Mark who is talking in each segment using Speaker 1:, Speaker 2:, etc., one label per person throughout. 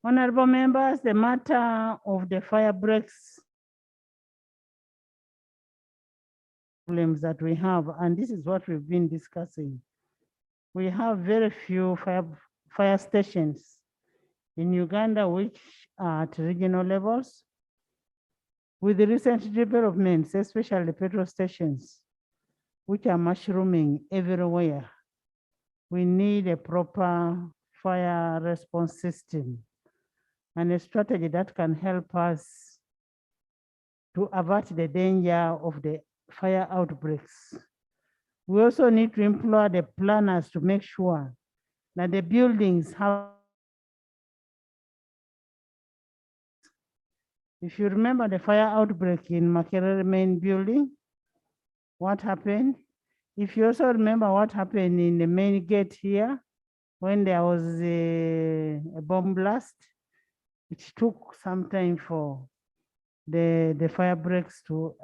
Speaker 1: Honorable members, the matter of the fire breaks problems that we have, and this is what we've been discussing. We have very few fire stations in Uganda, which are at regional levels. With the recent developments, especially petrol stations, which are mushrooming everywhere, we need a proper fire response system and a strategy that can help us to avert the danger of the fire outbreaks. We also need to employ the planners to make sure that the buildings have. If you remember the fire outbreak in Makerere main building, what happened? If you also remember what happened in the main gate here, when there was a bomb blast, it took some time for the fire breaks to,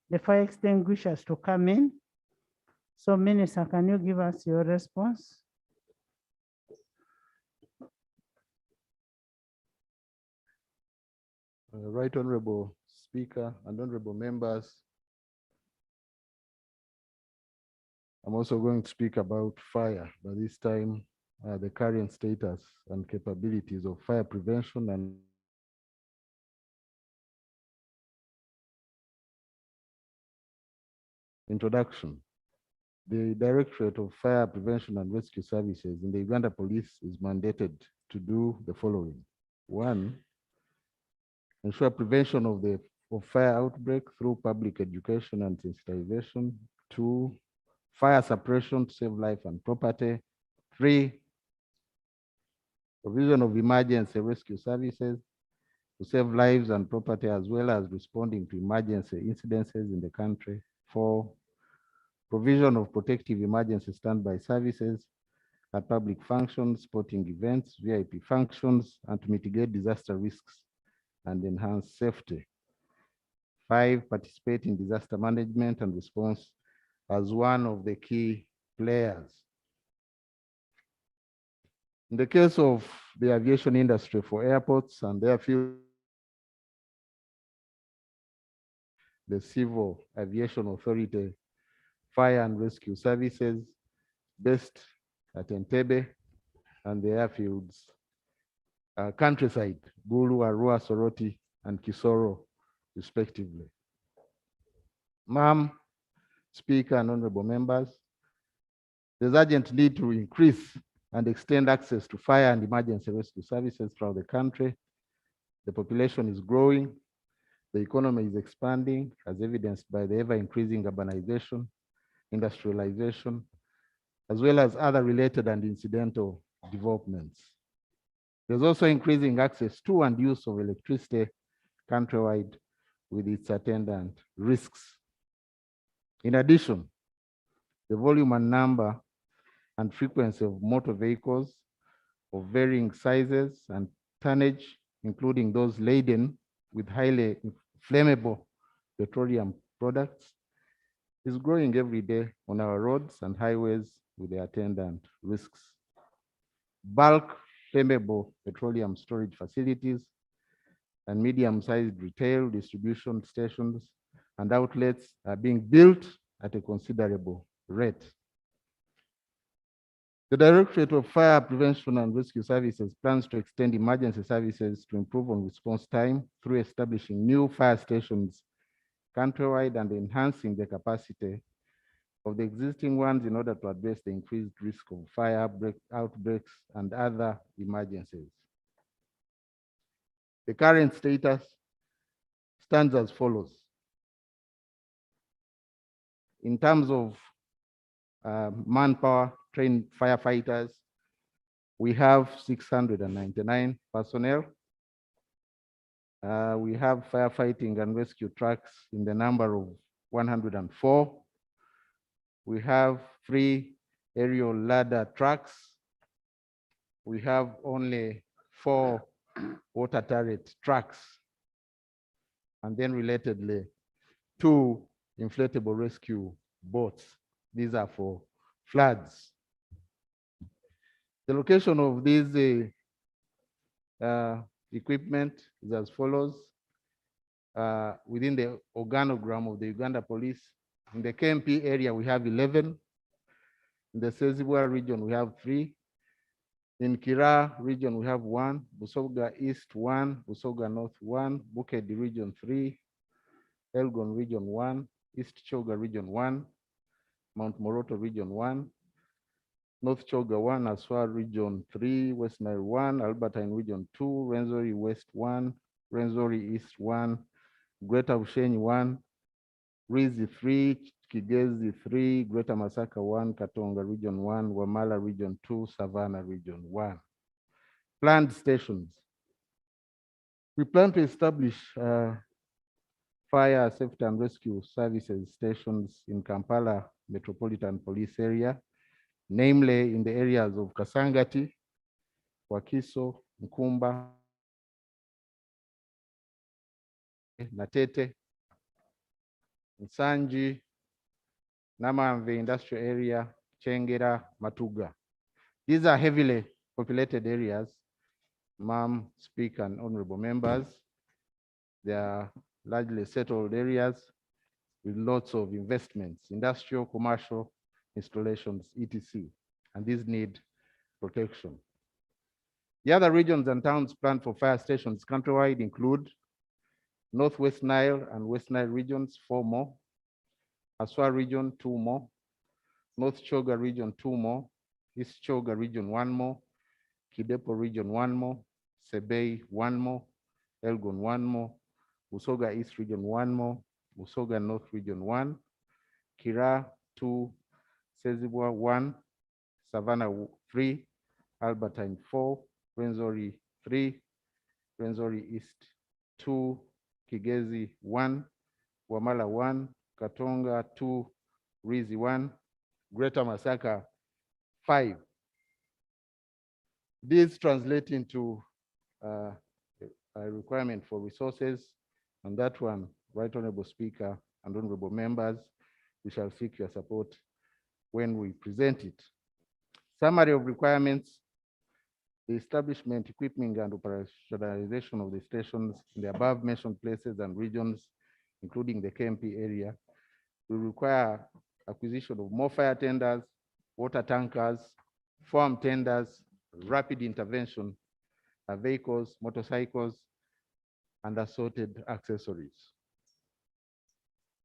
Speaker 1: the fire extinguishers to come in. So Minister, can you give us your response?
Speaker 2: Right Honorable Speaker and Honorable members, I'm also going to speak about fire, but this time the current status and capabilities of fire prevention and introduction. The Directorate of Fire Prevention and Rescue Services in the Uganda Police is mandated to do the following. One, ensure prevention of fire outbreak through public education and sensitization. Two, fire suppression to save life and property. Three, provision of emergency rescue services to save lives and property, as well as responding to emergency incidences in the country. Four, provision of protective emergency standby services at public functions, sporting events, VIP functions, and to mitigate disaster risks and enhance safety. Five, participate in disaster management and response as one of the key players. In the case of the aviation industry for airports and airfields, the Civil Aviation Authority Fire and Rescue Services based at Entebbe and the airfields countryside, Gulu, Arua, Soroti, and Kisoro, respectively. Ma'am, Speaker, and honorable members, there's urgent need to increase and extend access to fire and emergency rescue services throughout the country. The population is growing, the economy is expanding, as evidenced by the ever-increasing urbanization, industrialization, as well as other related and incidental developments. There's also increasing access to and use of electricity countrywide with its attendant risks. In addition, the volume and number and frequency of motor vehicles of varying sizes and tonnage, including those laden with highly flammable petroleum products, is growing every day on our roads and highways with the attendant risks. Bulk flammable petroleum storage facilities and medium-sized retail distribution stations and outlets are being built at a considerable rate. The Directorate of Fire Prevention and Rescue Services plans to extend emergency services to improve on response time through establishing new fire stations countrywide and enhancing the capacity of the existing ones in order to address the increased risk of fire outbreaks and other emergencies. The current status stands as follows. In terms of manpower, trained firefighters, we have 699 personnel. We have firefighting and rescue trucks in the number of 104. We have 3 aerial ladder trucks. We have only 4 water turret trucks. And then relatedly, 2 inflatable rescue boats. These are for floods. The location of these Equipment is as follows. Within the organogram of the Uganda police, in the KMP area, we have 11. In the Sezibwa region, we have 3. In Kira region, we have 1. Busoga East, 1. Busoga North, 1. Bukedi region, 3. Elgon region, 1. East Choga region, 1. Mount Moroto region, 1. North Choga 1, Aswa region 3, West Nile 1, Albertine region 2, Renzori West 1, Renzori East 1, Greater Ushenyi 1, Rizi 3, Kigezi 3, Greater Masaka 1, Katonga region 1, Wamala region 2, Savannah region 1. Planned stations. We plan to establish fire safety and rescue services stations in Kampala Metropolitan Police Area, namely in the areas of Kasangati, Wakiso, Nkumba, Natete, Nsanji, Namamve Industrial Area, Chengera, Matuga. These are heavily populated areas, Ma'am, Speaker, and honorable members. They are largely settled areas with lots of investments, industrial, commercial, installations, etc. And these need protection. The other regions and towns planned for fire stations countrywide include Northwest Nile and West Nile regions, 4 more. Aswa region, 2 more. North Choga region, 2 more. East Choga region, 1 more. Kidepo region, 1 more. Sebei, 1 more. Elgon, 1 more. Usoga East region, 1 more. Usoga North region, 1. Kira, 2. Sezibwa, 1. Savannah, 3. Albertine, 4. Renzori, 3. Renzori East, 2. Kigezi, 1. Wamala, 1. Katonga, 2. Rizi, 1. Greater Masaka, 5. These translate into a requirement for resources. On that one, Right Honorable Speaker and honorable members, we shall seek your support when we present it. Summary of requirements: the establishment, equipping, and operationalization of the stations in the above mentioned places and regions, including the KMP area, will require acquisition of more fire tenders, water tankers, farm tenders, rapid intervention vehicles, motorcycles, and assorted accessories.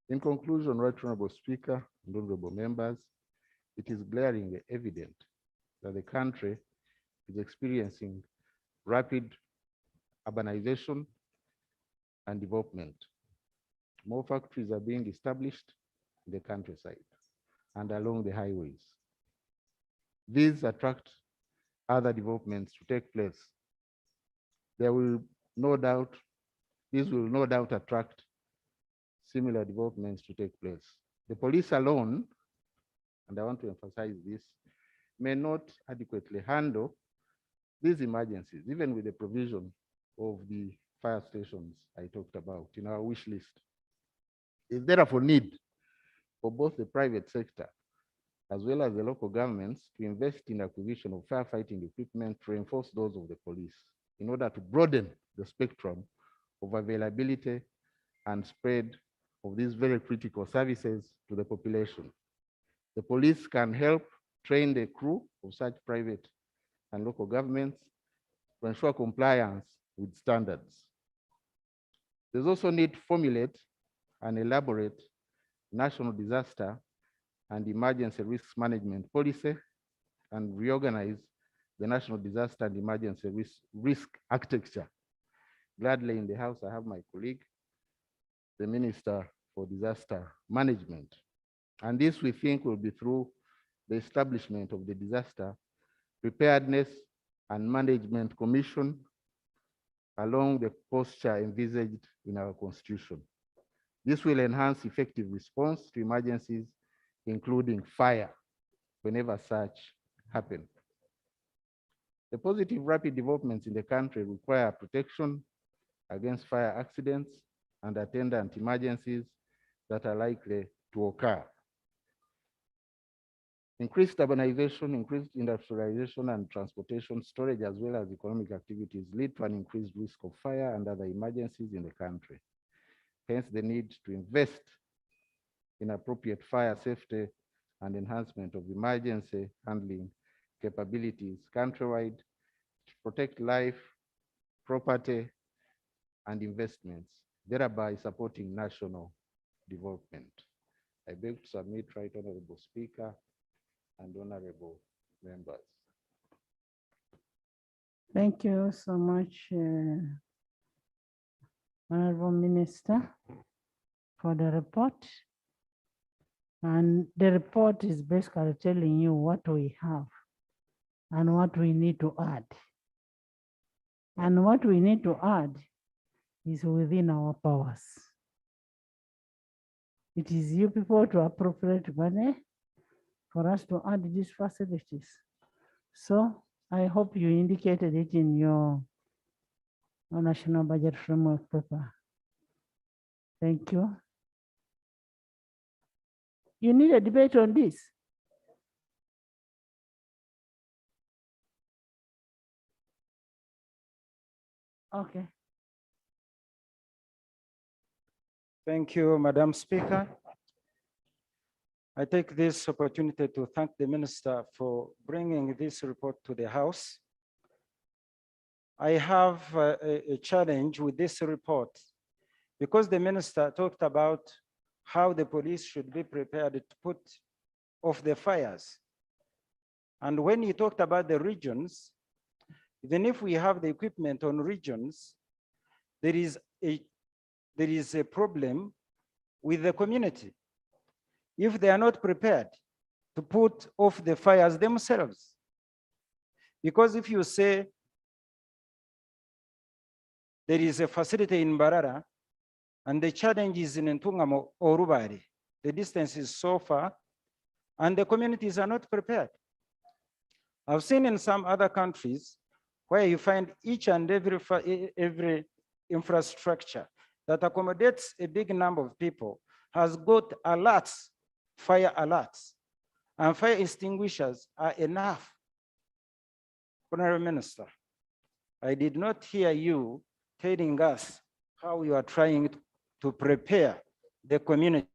Speaker 2: In conclusion, Right Honorable Speaker and honorable members, it is glaringly evident that the country is experiencing rapid urbanization and development. More factories are being established in the countryside and along the highways. These attract other developments to take place. These will no doubt attract similar developments to take place. The police alone, and I want to emphasize this, may not adequately handle these emergencies, even with the provision of the fire stations I talked about in our wish list. Is therefore need for both the private sector as well as the local governments to invest in acquisition of firefighting equipment to reinforce those of the police in order to broaden the spectrum of availability and spread of these very critical services to the population. The police can help train the crew of such private and local governments to ensure compliance with standards. There's also need to formulate and elaborate national disaster and emergency risk management policy and reorganize the national disaster and emergency risk architecture. Gladly in the House, I have my colleague, the Minister for Disaster Management. And this we think will be through the establishment of the Disaster Preparedness and Management Commission along the posture envisaged in our Constitution. This will enhance effective response to emergencies, including fire, whenever such happen. The positive rapid developments in the country require protection against fire accidents and attendant emergencies that are likely to occur. Increased urbanization, increased industrialization and transportation, storage, as well as economic activities lead to an increased risk of fire and other emergencies in the country. Hence, the need to invest in appropriate fire safety and enhancement of emergency handling capabilities countrywide to protect life, property, and investments, thereby supporting national development. I beg to submit, Right Honorable Speaker and honorable members.
Speaker 1: Thank you so much, Honorable Minister, for the report. And the report is basically telling you what we have and what we need to add. And what we need to add is within our powers. It is you people to appropriate money for us to add these facilities. So I hope you indicated it in your national budget framework paper. Thank you. You need a debate on this. Okay.
Speaker 3: Thank you, Madam Speaker. I take this opportunity to thank the Minister for bringing this report to the House. I have a challenge with this report because the Minister talked about how the police should be prepared to put off the fires. And when he talked about the regions, even if we have the equipment on regions, there is a problem with the community if they are not prepared to put off the fires themselves. Because if you say there is a facility in Mbarara and the challenge is in Ntungamo or Rubari, the distance is so far and the communities are not prepared. I've seen in some other countries where you find each and every infrastructure that accommodates a big number of people has got alerts, fire alerts, and fire extinguishers are enough. Honorable Minister, I did not hear you telling us how you are trying to prepare the community.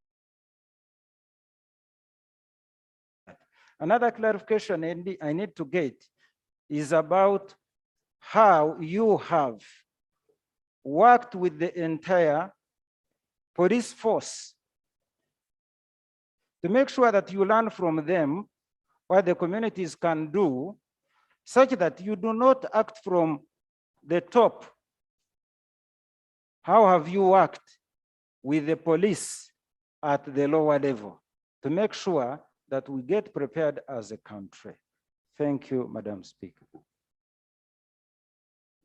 Speaker 3: Another clarification I need to get is about how you have worked with the entire police force to make sure that you learn from them what the communities can do, such that you do not act from the top. How have you worked with the police at the lower level to make sure that we get prepared as a country? Thank you, Madam Speaker.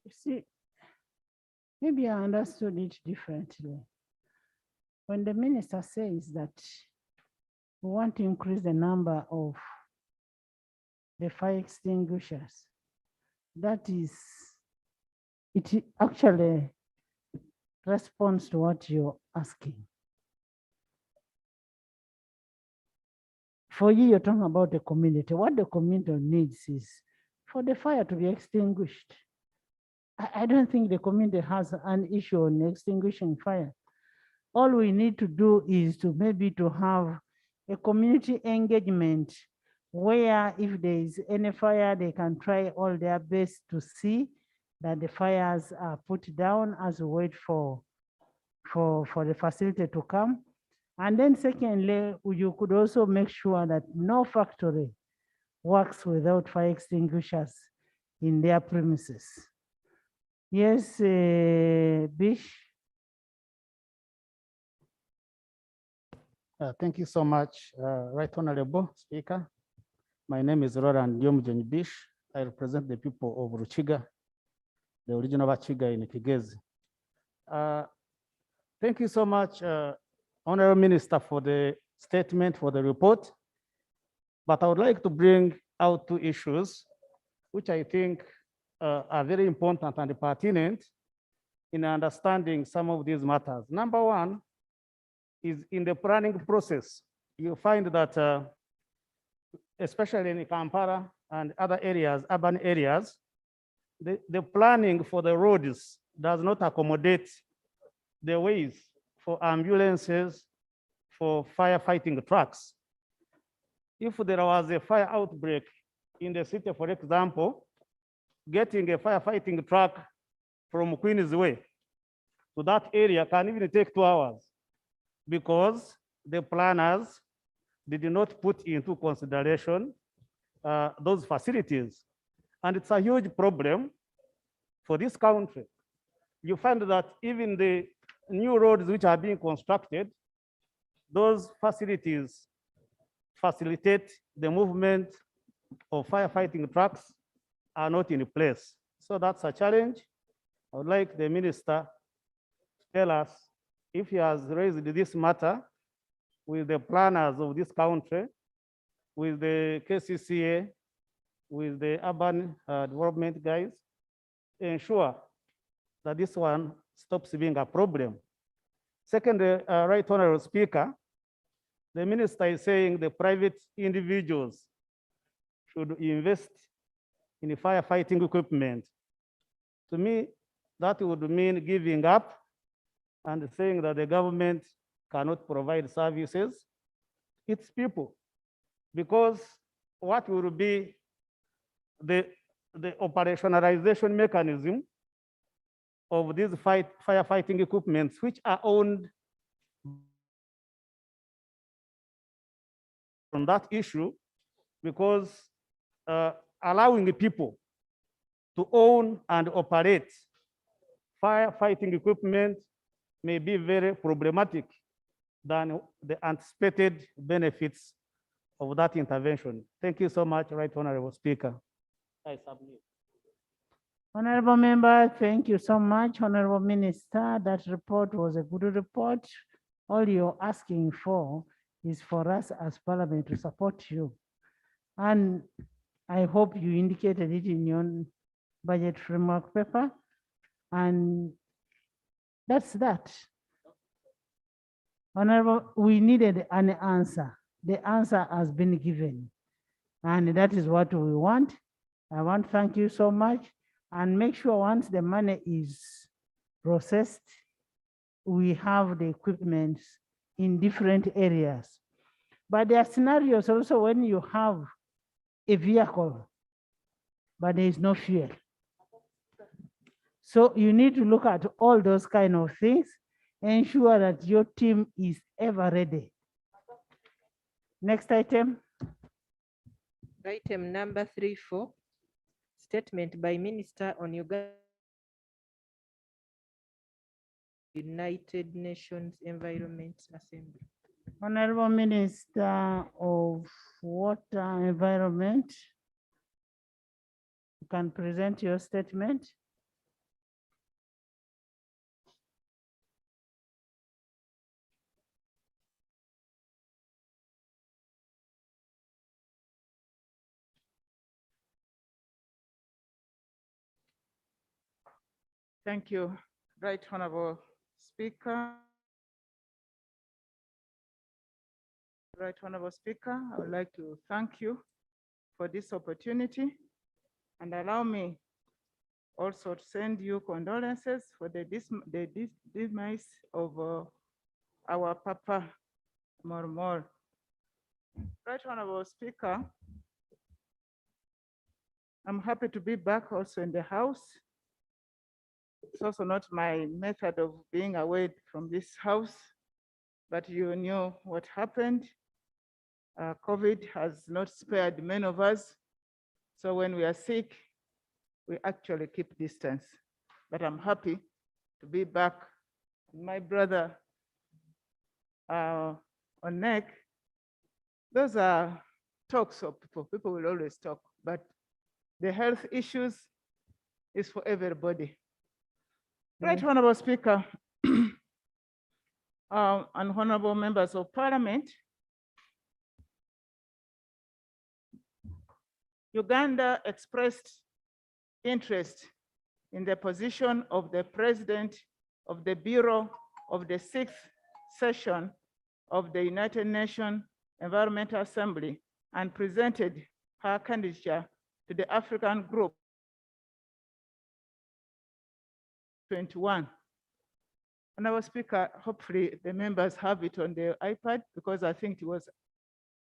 Speaker 1: You see, maybe I understood it differently. When the minister says that we want to increase the number of the fire extinguishers, that is, it actually responds to what you're asking. For you, you're talking about the community. What the community needs is for the fire to be extinguished. I don't think the community has an issue on extinguishing fire. All we need to do is to maybe to have a community engagement where if there is any fire, they can try all their best to see that the fires are put down as we wait for the facility to come. And then secondly, you could also make sure that no factory works without fire extinguishers in their premises. Yes, Bish.
Speaker 4: Thank you so much, Right Honorable Speaker. My name is Roland Yomjen Bish. I represent the people of Ruchiga, the original Bachiga in Kigezi. Thank you so much, Honorable Minister, for the statement, for the report. But I would like to bring out two issues, which I think are very important and pertinent in understanding some of these matters. Number one is in the planning process, you find that especially in Kampala and other areas, urban areas, the planning for the roads does not accommodate the ways for ambulances, for firefighting trucks. If there was a fire outbreak in the city, for example, getting a firefighting truck from Queen's Way to that area can even take 2 hours because the planners did not put into consideration those facilities. And it's a huge problem for this country. You find that even the new roads which are being constructed, those facilities facilitate the movement of firefighting trucks are not in place. So that's a challenge. I would like the minister to tell us if he has raised this matter with the planners of this country, with the KCCA, with the urban development guys, ensure that this one stops being a problem. Second, Right Honorable Speaker, the minister is saying the private individuals should invest in firefighting equipment. To me, that would mean giving up and saying that the government cannot provide services. It's people, because what will be the operationalization mechanism of these firefighting equipments, which are owned on that issue, because allowing the people to own and operate firefighting equipment may be very problematic than the anticipated benefits of that intervention. Thank you so much, Right Honorable Speaker. I submit.
Speaker 1: Honorable member, thank you so much. Honorable Minister, that report was a good report. All you're asking for is for us as Parliament to support you. And I hope you indicated it in your budget framework paper. And that's that. Honorable, we needed an answer. The answer has been given. And that is what we want. I want to thank you so much. And make sure once the money is processed, we have the equipment in different areas. But there are scenarios also when you have a vehicle, but there is no fuel. So you need to look at all those kind of things, ensure that your team is ever ready. Next item.
Speaker 5: Item number 34, statement by Minister on Uganda United Nations Environment Assembly.
Speaker 1: Honorable Minister of Water Environment, you can present your statement.
Speaker 6: Thank you, Right Honorable Speaker. Right Honorable Speaker, I would like to thank you for this opportunity and allow me also to send you condolences for the demise of our Papa Mormor. Right Honorable Speaker, I'm happy to be back also in the House. It's also not my method of being away from this House, but you knew what happened. COVID has not spared many of us. So when we are sick, we actually keep distance. But I'm happy to be back. My brother on neck, those are talks of people. People will always talk, but the health issues is for everybody. Right Honorable Speaker, and honorable members of Parliament, Uganda expressed interest in the position of the President of the Bureau of the 6th session of the United Nations Environmental Assembly and presented her candidature to the African Group 21. Honorable Speaker, hopefully the members have it on their iPad because I think it was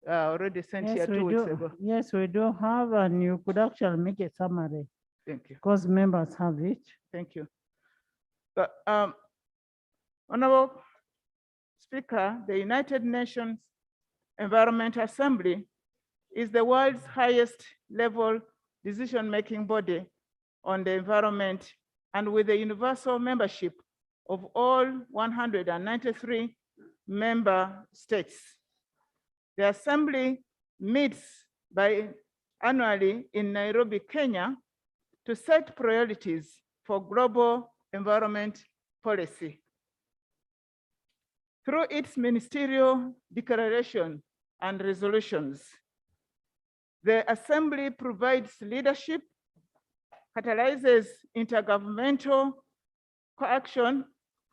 Speaker 6: already sent here
Speaker 1: Yes,
Speaker 6: 2
Speaker 1: we
Speaker 6: weeks
Speaker 1: do.
Speaker 6: ago.
Speaker 1: Yes, we do have, and you could actually make a summary
Speaker 6: Thank you.
Speaker 1: because members have it.
Speaker 6: Thank you. But, Honorable Speaker, the United Nations Environment Assembly is the world's highest level decision-making body on the environment, and with the universal membership of all 193 member states. The Assembly meets annually in Nairobi, Kenya, to set priorities for global environment policy. Through its ministerial declaration and resolutions, the Assembly provides leadership, catalyzes intergovernmental coaction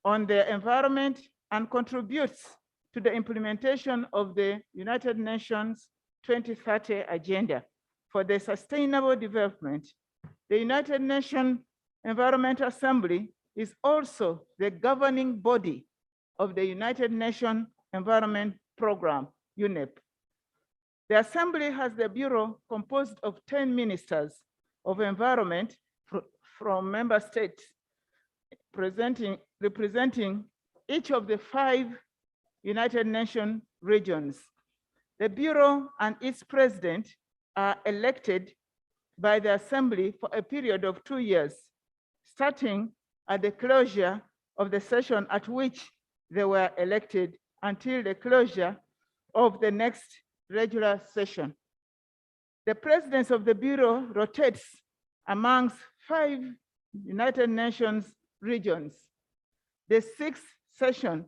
Speaker 6: on the environment, and contributes to the implementation of the United Nations 2030 Agenda for the Sustainable Development. The United Nations Environment Assembly is also the governing body of the United Nations Environment Program, UNEP. The Assembly has the Bureau composed of 10 ministers of environment from member states, representing each of the 5 United Nations regions. The Bureau and its president are elected by the Assembly for a period of 2 years, starting at the closure of the session at which they were elected until the closure of the next regular session. The presidents of the Bureau rotates amongst 5 United Nations regions. The 6th session,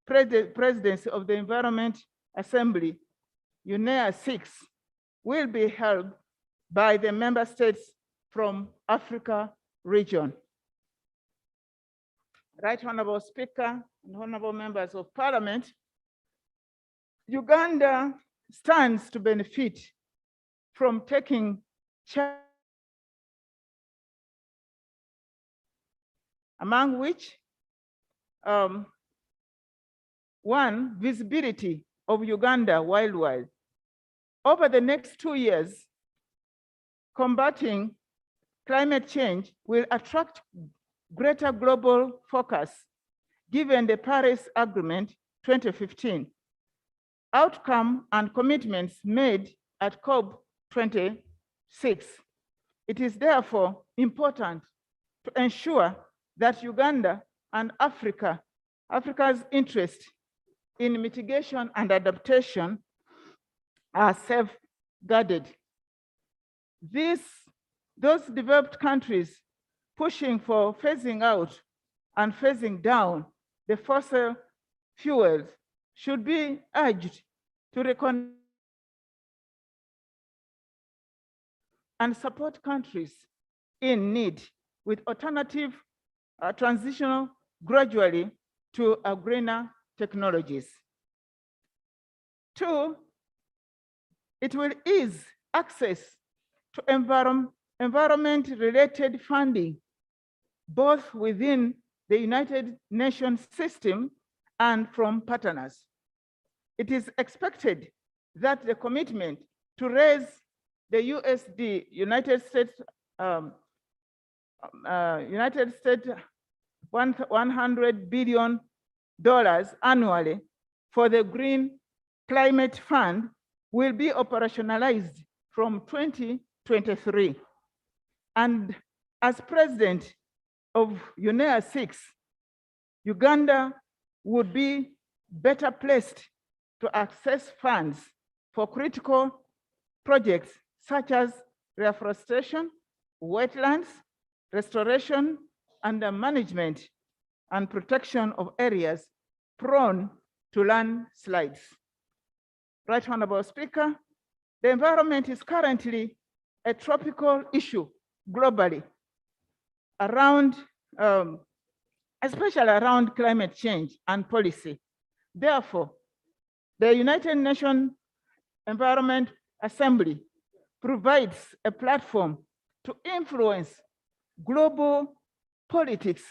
Speaker 6: presidency of the Environment Assembly, UNEA 6, will be held by the member states from Africa region. Right Honorable Speaker and honorable members of Parliament, Uganda stands to benefit from taking charge, among which one, visibility of Uganda worldwide. Over the next 2 years, combating climate change will attract greater global focus, given the Paris Agreement 2015, outcome and commitments made at COP26. It is therefore important to ensure that Uganda and Africa's interest in mitigation and adaptation are safeguarded. Those developed countries pushing for phasing out and phasing down the fossil fuels should be urged to recognize and support countries in need with alternative transitional gradually to greener technologies. 2, it will ease access to environment-related funding, both within the United Nations system and from partners. It is expected that the commitment to raise the USD, United States $100 billion annually for the Green Climate Fund will be operationalized from 2023. And as president of UNEA 6, Uganda would be better placed to access funds for critical projects such as reforestation, wetlands, restoration, and the management and protection of areas prone to landslides. Right Honorable Speaker, the environment is currently a tropical issue globally around, especially around climate change and policy. Therefore, the United Nations Environment Assembly provides a platform to influence global politics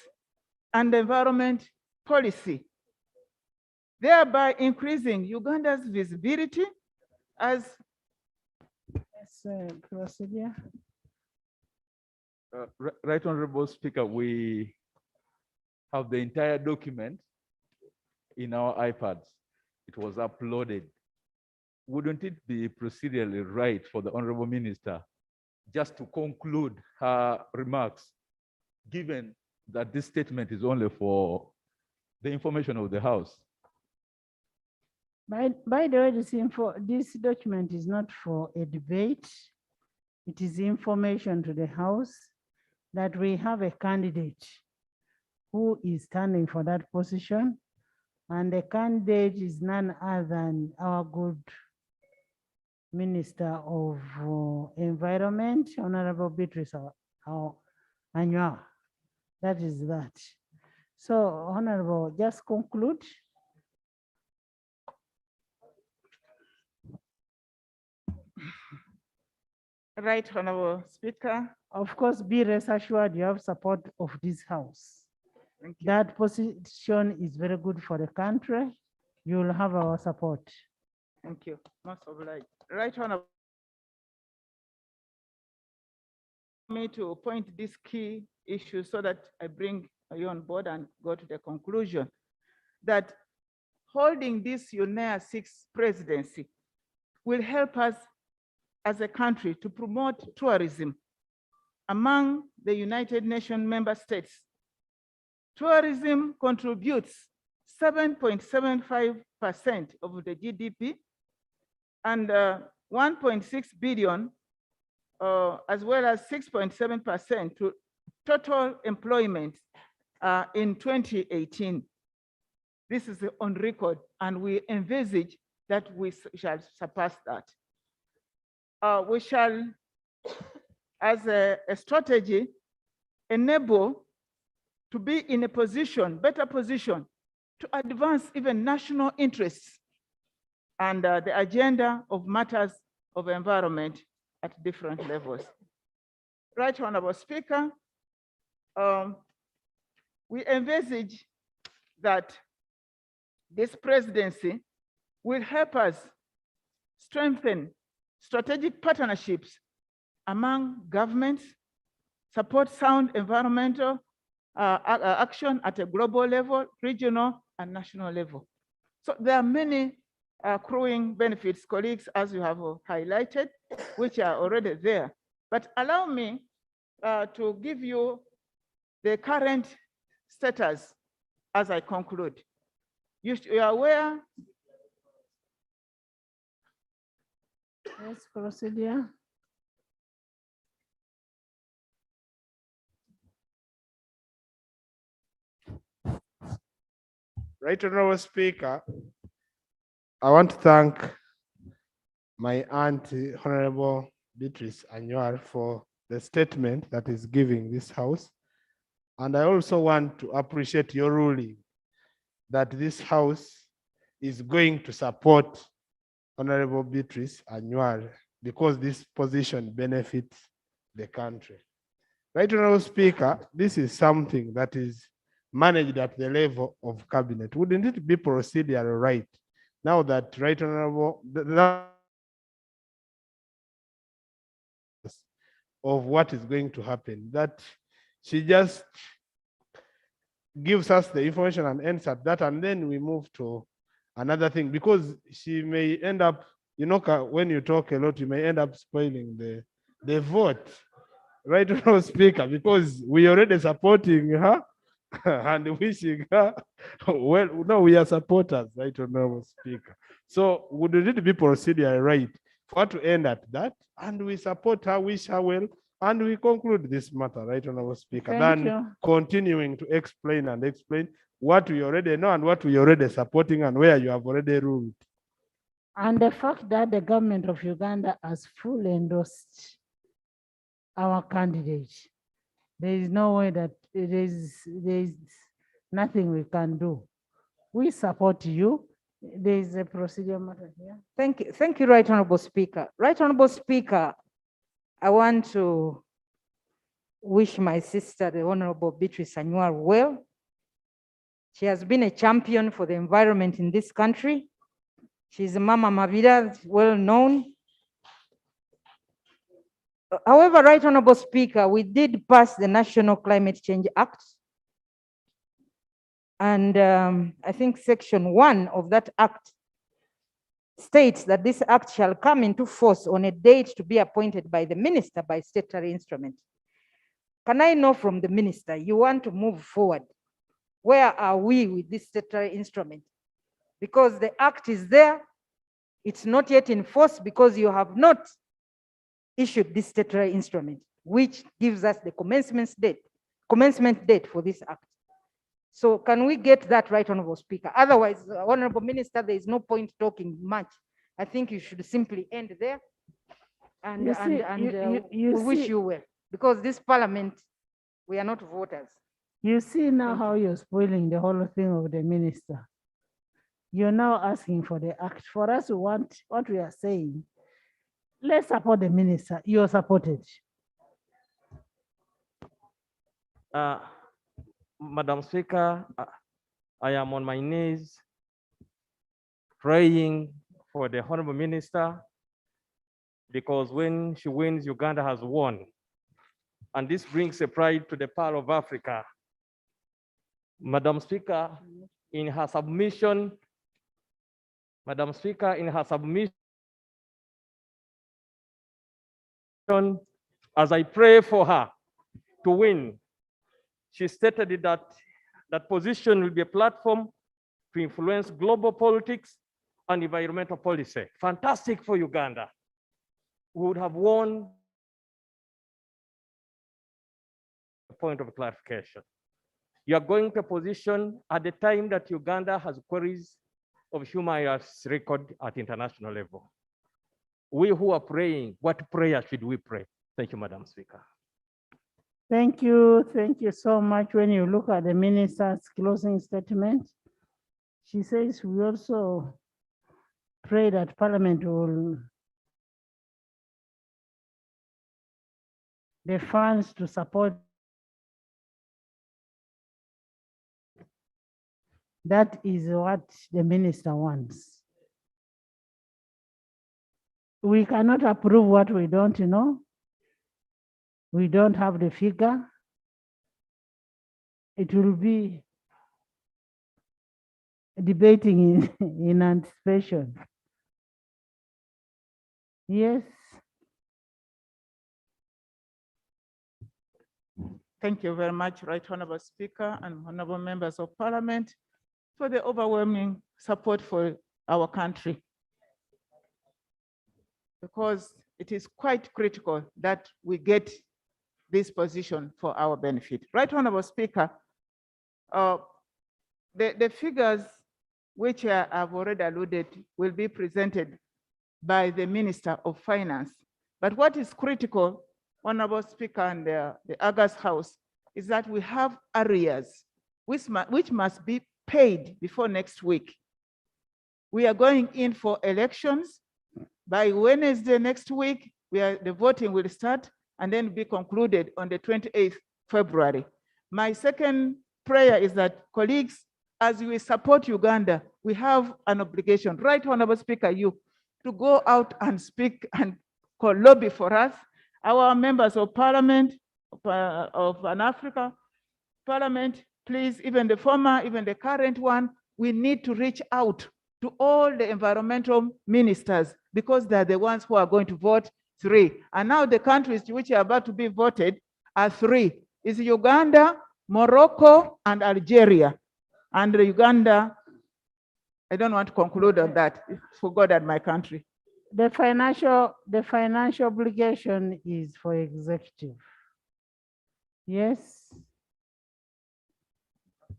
Speaker 6: and environment policy, thereby increasing Uganda's visibility as
Speaker 1: Yes, procedure.
Speaker 7: Right Honorable Speaker, we have the entire document in our iPads. It was uploaded. Wouldn't it be procedurally right for the Honorable Minister just to conclude her remarks, given that this statement is only for the information of the House?
Speaker 1: By the way, this document is not for a debate. It is information to the House that we have a candidate who is standing for that position. And the candidate is none other than our good Minister of Environment, Honorable Beatrice Anywa. That is that. So, Honorable, just conclude.
Speaker 6: Right Honorable Speaker.
Speaker 1: Of course, be rest assured you have support of this House.
Speaker 6: Thank you.
Speaker 1: That position is very good for the country. You will have our support.
Speaker 6: Thank you. Most obliged. Right Honorable. Me to point this key issue so that I bring you on board and go to the conclusion that holding this UNEA 6 presidency will help us as a country to promote tourism among the United Nations member states. Tourism contributes 7.75% of the GDP and 1.6 billion as well as 6.7% to total employment in 2018. This is on record, and we envisage that we shall surpass that. We shall, as a strategy, enable to be in a position, better position, to advance even national interests and the agenda of matters of environment at different levels. Right Honorable Speaker, we envisage that this presidency will help us strengthen strategic partnerships among governments, support sound environmental action at a global level, regional and national level. So there are many accruing benefits, colleagues, as you have highlighted, which are already there. But allow me to give you the current status as I conclude. You are aware.
Speaker 1: Yes, procedure.
Speaker 2: Right Honorable Speaker, I want to thank my aunt, Honorable Beatrice Anywa, for the statement that is giving this House. And I also want to appreciate your ruling that this House is going to support Honorable Beatrice Anywa because this position benefits the country. Right Honorable Speaker, this is something that is managed at the level of cabinet. Wouldn't it be procedurally right now that Right Honorable of what is going to happen, that she just gives us the information and ends at that, and then we move to another thing, because she may end up, you know, when you talk a lot, you may end up spoiling the vote. Right Honorable Speaker, because we already supporting her and wishing her well. No, we are supporters, Right Honorable Speaker. So would it be procedurally right for her to end at that, and we support her, wish her well, and we conclude this matter, Right Honorable Speaker,
Speaker 1: Thank
Speaker 2: than
Speaker 1: you.
Speaker 2: continuing to explain what we already know and what we already supporting and where you have already ruled.
Speaker 1: And the fact that the government of Uganda has fully endorsed our candidate, there is no way that there is nothing we can do. We support you. There is a procedure matter here.
Speaker 8: Thank you, Right Honorable Speaker. Right Honorable Speaker, I want to wish my sister, the Honorable Beatrice Anywar, well. She has been a champion for the environment in this country. She's a Mama Mavida, well known. However, Right Honorable Speaker, we did pass the National Climate Change Act. And I think Section 1 of that act states that this act shall come into force on a date to be appointed by the minister by statutory instrument. Can I know from the minister, you want to move forward? Where are we with this statutory instrument? Because the act is there, it's not yet in force because you have not issued this statutory instrument, which gives us the commencement date for this act. So can we get that right, Honorable Speaker? Otherwise, Honorable Minister, there is no point talking much. I think you should simply end there. And,
Speaker 1: You see, you
Speaker 8: we wish
Speaker 1: see-
Speaker 8: you well, because this parliament, we are not voters.
Speaker 1: You see now
Speaker 8: Thank
Speaker 1: how you're spoiling the whole thing of the minister. You're now asking for the act. For us, we want what we are saying. Let's support the minister. You're supported.
Speaker 9: Madam Speaker, I am on my knees praying for the Honorable Minister because when she wins, Uganda has won. And this brings a pride to the Pearl of Africa. Madam Speaker, in her submission, as I pray for her to win, she stated that that position will be a platform to influence global politics and environmental policy. Fantastic for Uganda. We would have won. A point of clarification. You are going to a position at the time that Uganda has queries of human rights record at international level. We who are praying, what prayer should we pray? Thank you, Madam Speaker.
Speaker 1: Thank you so much. When you look at the minister's closing statement, she says we also pray that Parliament will the funds to support. That is what the minister wants. We cannot approve what we don't know. We don't have the figure. It will be debating in anticipation. Yes.
Speaker 6: Thank you very much, Right Honorable Speaker and honorable members of Parliament, for the overwhelming support for our country. Because it is quite critical that we get this position for our benefit. Right Honorable Speaker, the figures which I've already alluded will be presented by the Minister of Finance. But what is critical, Honorable Speaker and the August House, is that we have arrears which must be paid before next week. We are going in for elections. By Wednesday next week, the voting will start and then be concluded on the 28th February. My second prayer is that, colleagues, as we support Uganda, we have an obligation, Right Honorable Speaker, you, to go out and speak and lobby for us. Our members of Parliament, of an Africa Parliament, please, even the former, even the current one, we need to reach out to all the environmental ministers because they're the ones who are going to vote 3. And now the countries which are about to be voted are 3. It's Uganda, Morocco, and Algeria. And Uganda, I don't want to conclude on that. For God and my country.
Speaker 1: The financial obligation is for executive. Yes.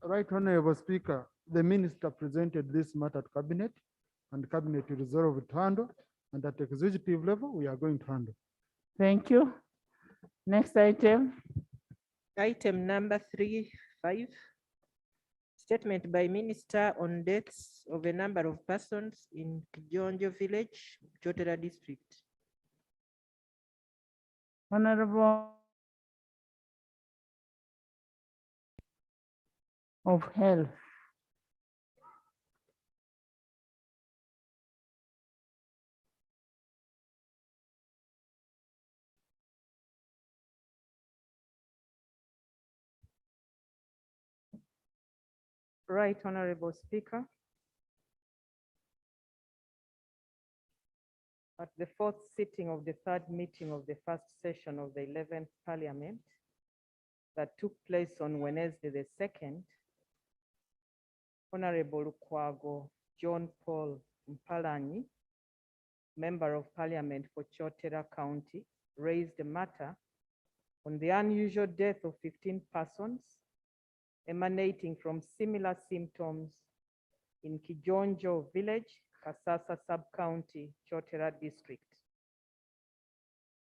Speaker 10: Right Honorable Speaker, the minister presented this matter to cabinet and cabinet will resolve it to handle, and at executive level, we are going to handle.
Speaker 1: Thank you. Next item.
Speaker 5: Item number 3.5. Statement by Minister on deaths of a number of persons in Kijonjo Village, Chotera District.
Speaker 1: Honorable of Health.
Speaker 8: Right, Honorable Speaker. At the fourth sitting of the third meeting of the first session of the 11th Parliament that took place on Wednesday the 2nd, Honorable Lukwago John Paul Mpalanyi, Member of Parliament for Chotera County, raised a matter on the unusual death of 15 persons emanating from similar symptoms in Kijonjo Village, Kasasa Sub-County, Chotera District.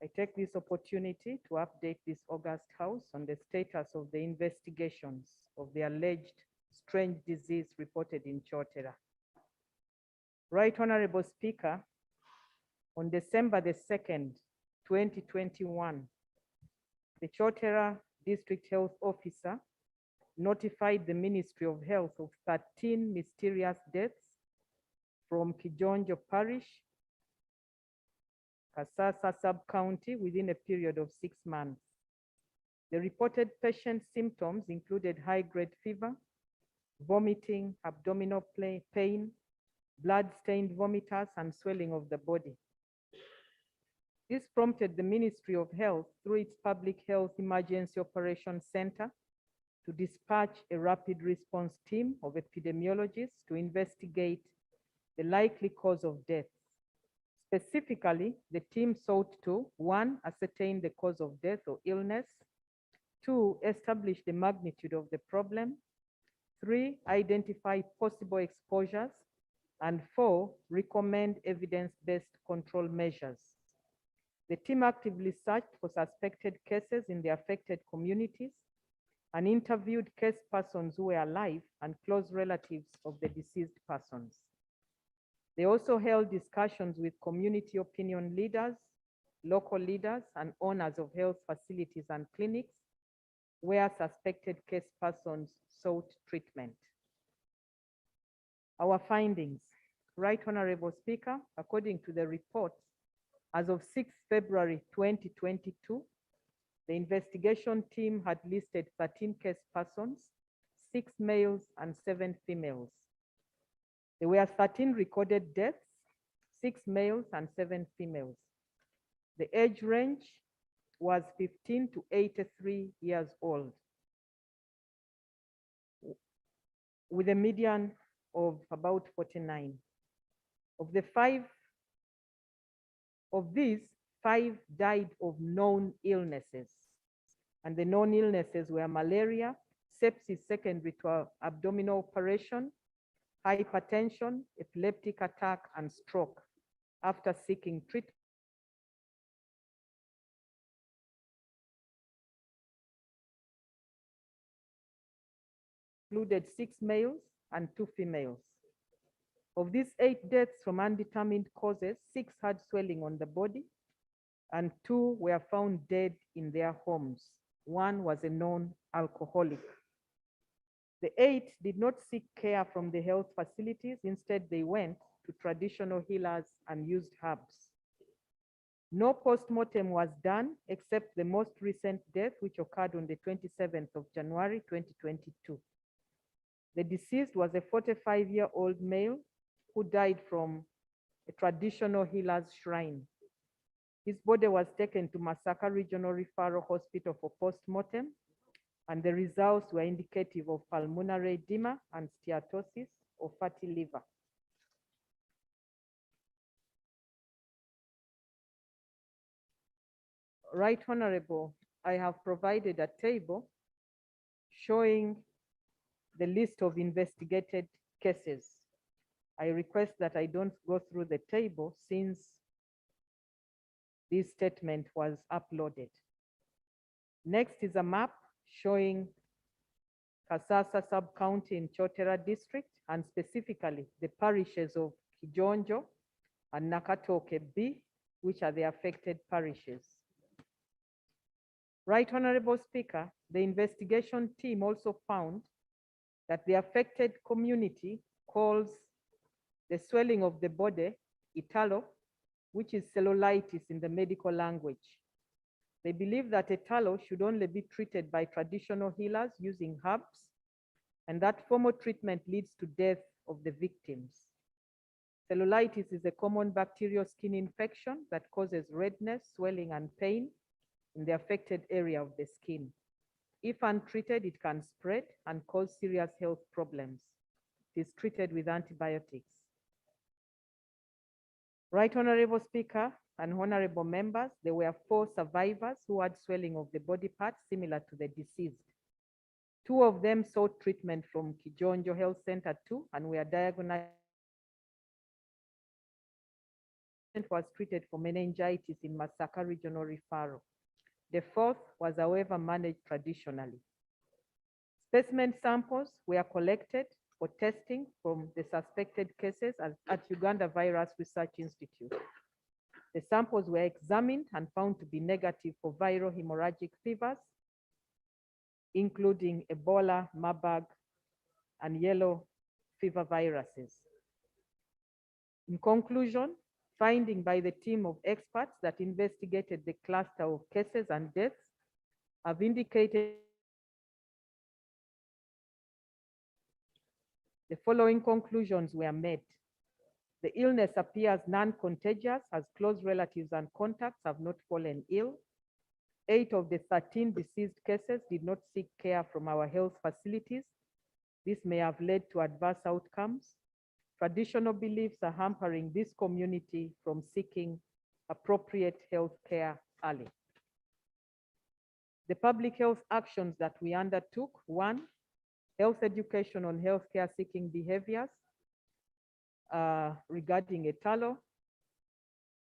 Speaker 8: I take this opportunity to update this August House on the status of the investigations of the alleged strange disease reported in Chotera. Right Honorable Speaker, on December the 2nd, 2021, the Chotera District Health Officer notified the Ministry of Health of 13 mysterious deaths from Kijonjo Parish, Kasasa Sub-County within a period of 6 months. The reported patient symptoms included high-grade fever, vomiting, abdominal pain, blood-stained vomitus, and swelling of the body. This prompted the Ministry of Health, through its Public Health Emergency Operations Center, to dispatch a rapid response team of epidemiologists to investigate the likely cause of death. Specifically, the team sought to, 1, ascertain the cause of death or illness, 2, establish the magnitude of the problem, 3, identify possible exposures, and 4, recommend evidence-based control measures. The team actively searched for suspected cases in the affected communities and interviewed case persons who were alive and close relatives of the deceased persons. They also held discussions with community opinion leaders, local leaders, and owners of health facilities and clinics where suspected case persons sought treatment. Our findings. Right Honorable Speaker, according to the report, as of 6 February 2022, the investigation team had listed 13 case persons, 6 males and 7 females. There were 13 recorded deaths, 6 males and 7 females. The age range was 15 to 83 years old, with a median of about 49. Of these, 5 died of known illnesses, and the known illnesses were malaria, sepsis secondary to abdominal operation, hypertension, epileptic attack, and stroke after seeking treatment. Included 6 males and 2 females. Of these 8 deaths from undetermined causes, 6 had swelling on the body and 2 were found dead in their homes. 1 was a known alcoholic. The 8 did not seek care from the health facilities. Instead, they went to traditional healers and used herbs. No post-mortem was done except the most recent death, which occurred on the 27th of January, 2022. The deceased was a 45-year-old male who died from a traditional healer's shrine. His body was taken to Masaka Regional Referral Hospital for post-mortem, and the results were indicative of pulmonary edema and steatosis or fatty liver. Right Honorable, I have provided a table showing the list of investigated cases. I request that I don't go through the table since this statement was uploaded. Next is a map showing
Speaker 5: Kasasa sub-county in Chotera district, and specifically the parishes of Kijonjo and Nakatoke B, which are the affected parishes. Right Honorable Speaker, the investigation team also found that the affected community calls the swelling of the body italo, which is cellulitis in the medical language. They believe that italo should only be treated by traditional healers using herbs, and that formal treatment leads to death of the victims. Cellulitis is a common bacterial skin infection that causes redness, swelling, and pain in the affected area of the skin. If untreated, it can spread and cause serious health problems. It is treated with antibiotics. Right Honorable Speaker and honorable members, there were 4 survivors who had swelling of the body parts similar to the deceased. 2 of them sought treatment from Kijonjo Health Center 2 and were diagnosed. Was treated for meningitis in Masaka Regional Referral. The 4th was, however, managed traditionally. Specimen samples were collected for testing from the suspected cases at Uganda Virus Research Institute. The samples were examined and found to be negative for viral hemorrhagic fevers, including Ebola, Marburg, and yellow fever viruses. In conclusion, finding by the team of experts that investigated the cluster of cases and deaths have indicated the following conclusions were made. The illness appears non-contagious as close relatives and contacts have not fallen ill. 8 of the 13 deceased cases did not seek care from our health facilities. This may have led to adverse outcomes. Traditional beliefs are hampering this community from seeking appropriate health care early. The public health actions that we undertook: 1, health education on healthcare seeking behaviors regarding etalo.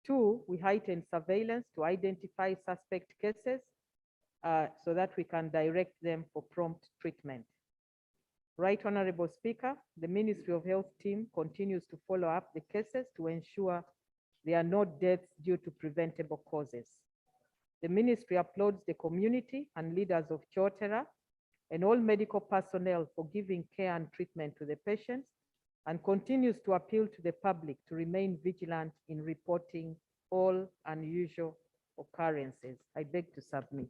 Speaker 5: 2, we heightened surveillance to identify suspect cases so that we can direct them for prompt treatment. Right Honorable Speaker, the Ministry of Health team continues to follow up the cases to ensure there are no deaths due to preventable causes. The ministry applauds the community and leaders of Chotera and all medical personnel for giving care and treatment to the patients, and continues to appeal to the public to remain vigilant in reporting all unusual occurrences. I beg to submit.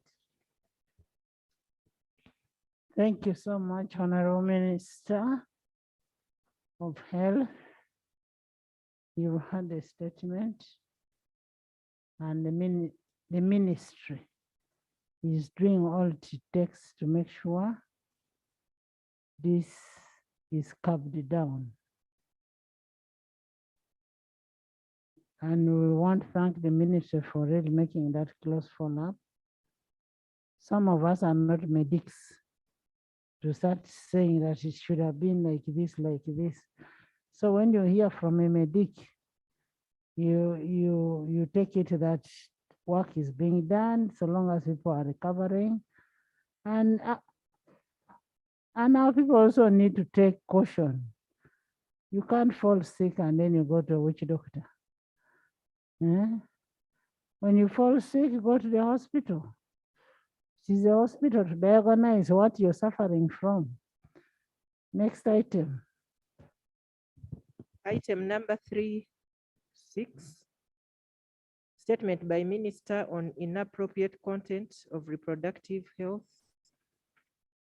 Speaker 1: Thank you so much, Honorable Minister of Health. You had a statement, and the ministry is doing all it takes to make sure this is curbed down. And we want to thank the ministry for really making that close follow-up. Some of us are not medics to start saying that it should have been like this, like this. So when you hear from a medic, you take it that work is being done so long as people are recovering. And now people also need to take caution. You can't fall sick and then you go to a witch doctor. When you fall sick, you go to the hospital. It is the hospital to diagnose what you're suffering from. Next item.
Speaker 5: Item number 3.6. Statement by Minister on inappropriate content of reproductive health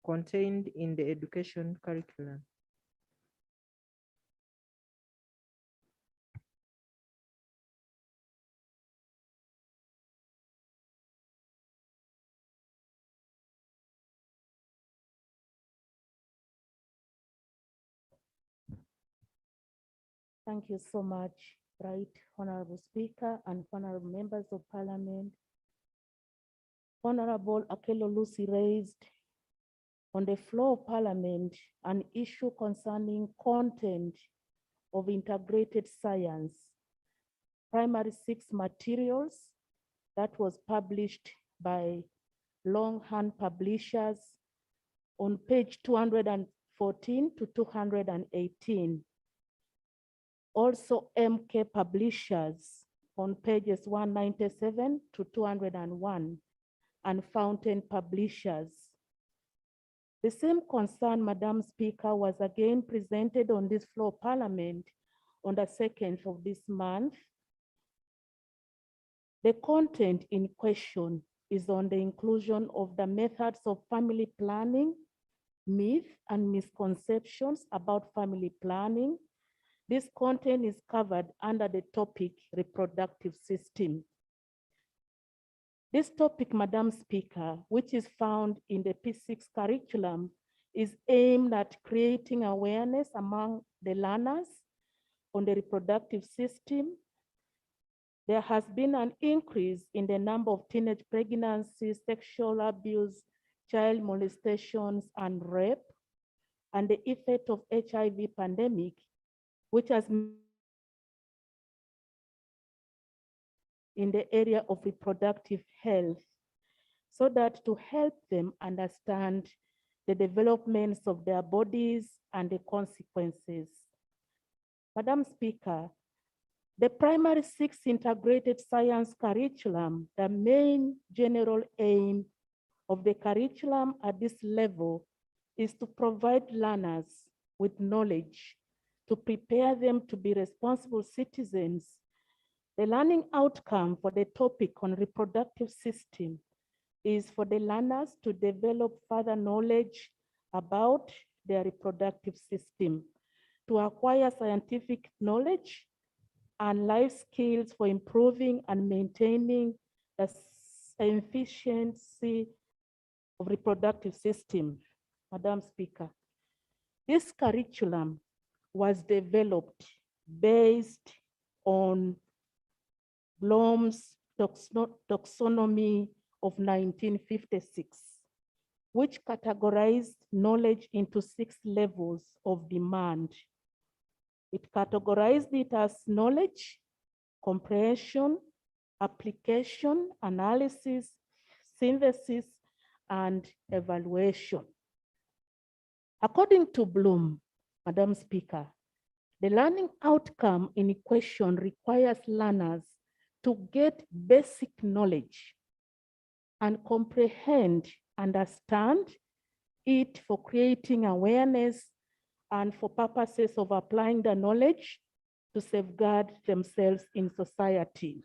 Speaker 5: contained in the education curriculum.
Speaker 11: Thank you so much, Right Honorable Speaker and honorable members of Parliament. Honorable Akelo Lucy raised on the floor of Parliament an issue concerning content of integrated science, primary 6 materials that was published by Longhorn Publishers on page 214 to 218. Also MK Publishers on pages 197 to 201, and Fountain Publishers. The same concern, Madam Speaker, was again presented on this floor of Parliament on the 2nd of this month. The content in question is on the inclusion of the methods of family planning, myths and misconceptions about family planning. This content is covered under the topic reproductive system. This topic, Madam Speaker, which is found in the P6 curriculum, is aimed at creating awareness among the learners on the reproductive system. There has been an increase in the number of teenage pregnancies, sexual abuse, child molestations, and rape, and the effect of HIV pandemic, which has in the area of reproductive health, so that to help them understand the developments of their bodies and the consequences. Madam Speaker, the primary 6 integrated science curriculum, the main general aim of the curriculum at this level is to provide learners with knowledge to prepare them to be responsible citizens. The learning outcome for the topic on reproductive system is for the learners to develop further knowledge about their reproductive system, to acquire scientific knowledge and life skills for improving and maintaining the efficiency of reproductive system. Madam Speaker, this curriculum was developed based on Bloom's taxonomy of 1956, which categorized knowledge into 6 levels of demand. It categorized it as knowledge, comprehension, application, analysis, synthesis, and evaluation. According to Bloom, Madam Speaker, the learning outcome in question requires learners to get basic knowledge and comprehend, understand it for creating awareness and for purposes of applying the knowledge to safeguard themselves in society.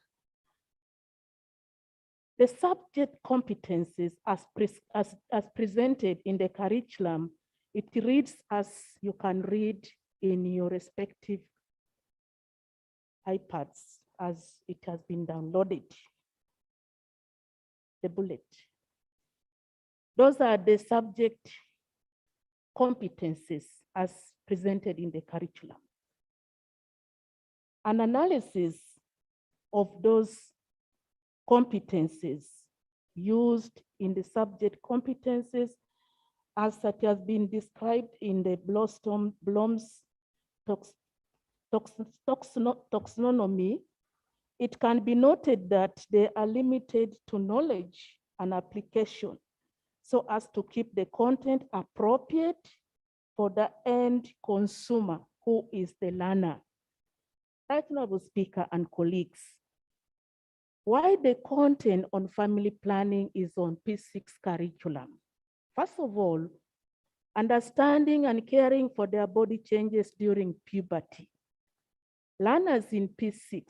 Speaker 11: The subject competencies as presented in the curriculum, it reads as you can read in your respective iPads as it has been downloaded. The bullet. Those are the subject competencies as presented in the curriculum. An analysis of those competencies used in the subject competencies as it has been described in the Bloom's taxonomy, it can be noted that they are limited to knowledge and application so as to keep the content appropriate for the end consumer, who is the learner. Right, Honorable Speaker and colleagues, why the content on family planning is on P6 curriculum? First of all, understanding and caring for their body changes during puberty. Learners in P6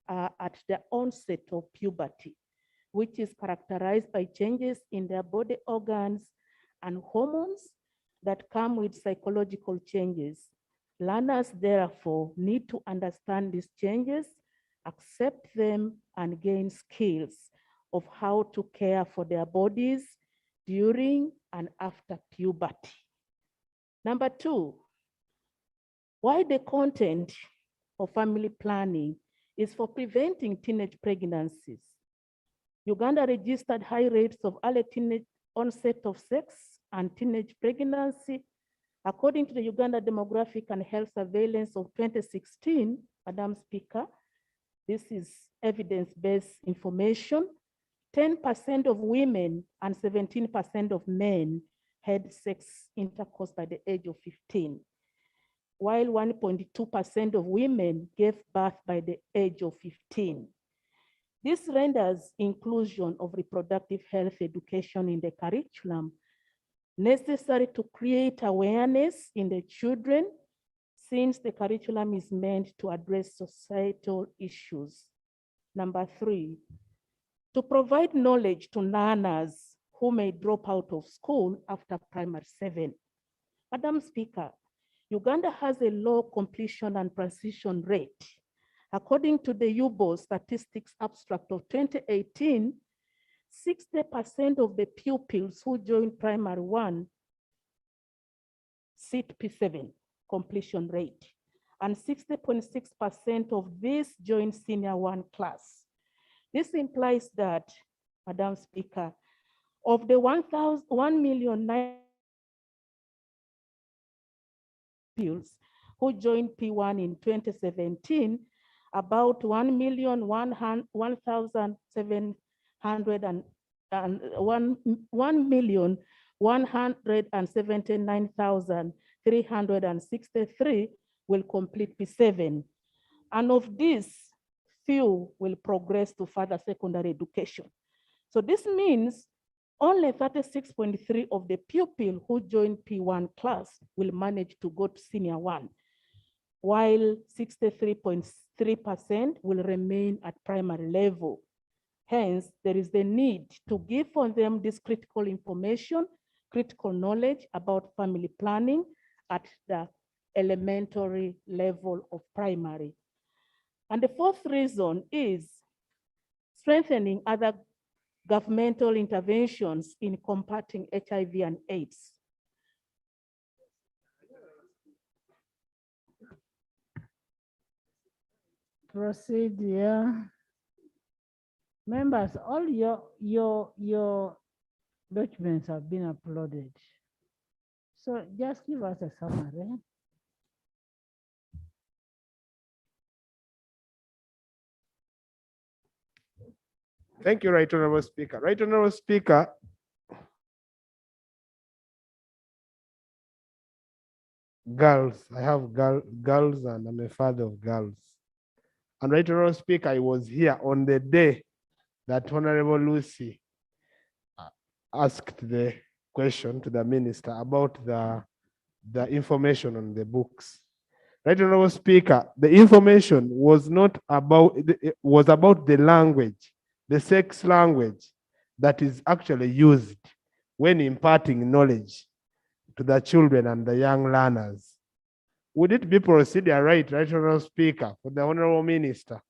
Speaker 11: are at the onset of puberty, which is characterized by changes in their body organs and hormones that come with psychological changes. Learners, therefore, need to understand these changes, accept them, and gain skills of how to care for their bodies during and after puberty. Number 2, why the content of family planning is for preventing teenage pregnancies. Uganda registered high rates of early teenage onset of sex and teenage pregnancy. According to the Uganda Demographic and Health Surveillance of 2016, Madam Speaker, this is evidence-based information. 10% of women and 17% of men had sex intercourse by the age of 15, while 1.2% of women gave birth by the age of 15. This renders inclusion of reproductive health education in the curriculum necessary to create awareness in the children, since the curriculum is meant to address societal issues. Number 3, to provide knowledge to learners who may drop out of school after primary 7. Madam Speaker, Uganda has a low completion and transition rate. According to the UBO Statistics Abstract of 2018, 60% of the pupils who join primary 1 sit P7 completion rate, and 60.6% of these join senior 1 class. This implies that, Madam Speaker, of the 1,000,009 pupils who joined P1 in 2017, about 1,179,363 will complete P7. And of these, few will progress to further secondary education. So this means only 36.3 of the pupils who join P1 class will manage to go to senior 1, while 63.3% will remain at primary level. Hence, there is the need to give for them this critical information, critical knowledge about family planning at the elementary level of primary. And the fourth reason is strengthening other governmental interventions in combating HIV and AIDS.
Speaker 1: Proceed, yeah. Members, all your documents have been uploaded. So just give us a summary.
Speaker 12: Thank you, Right Honorable Speaker. Right Honorable Speaker, girls, I have girls and I'm a father of girls. And Right Honorable Speaker, I was here on the day that Honorable Lucy asked the question to the minister about the information on the books. Right Honorable Speaker, the information was not about, it was about the language, the sex language that is actually used when imparting knowledge to the children and the young learners. Would it be procedure right, Honorable Speaker, for the Honorable Minister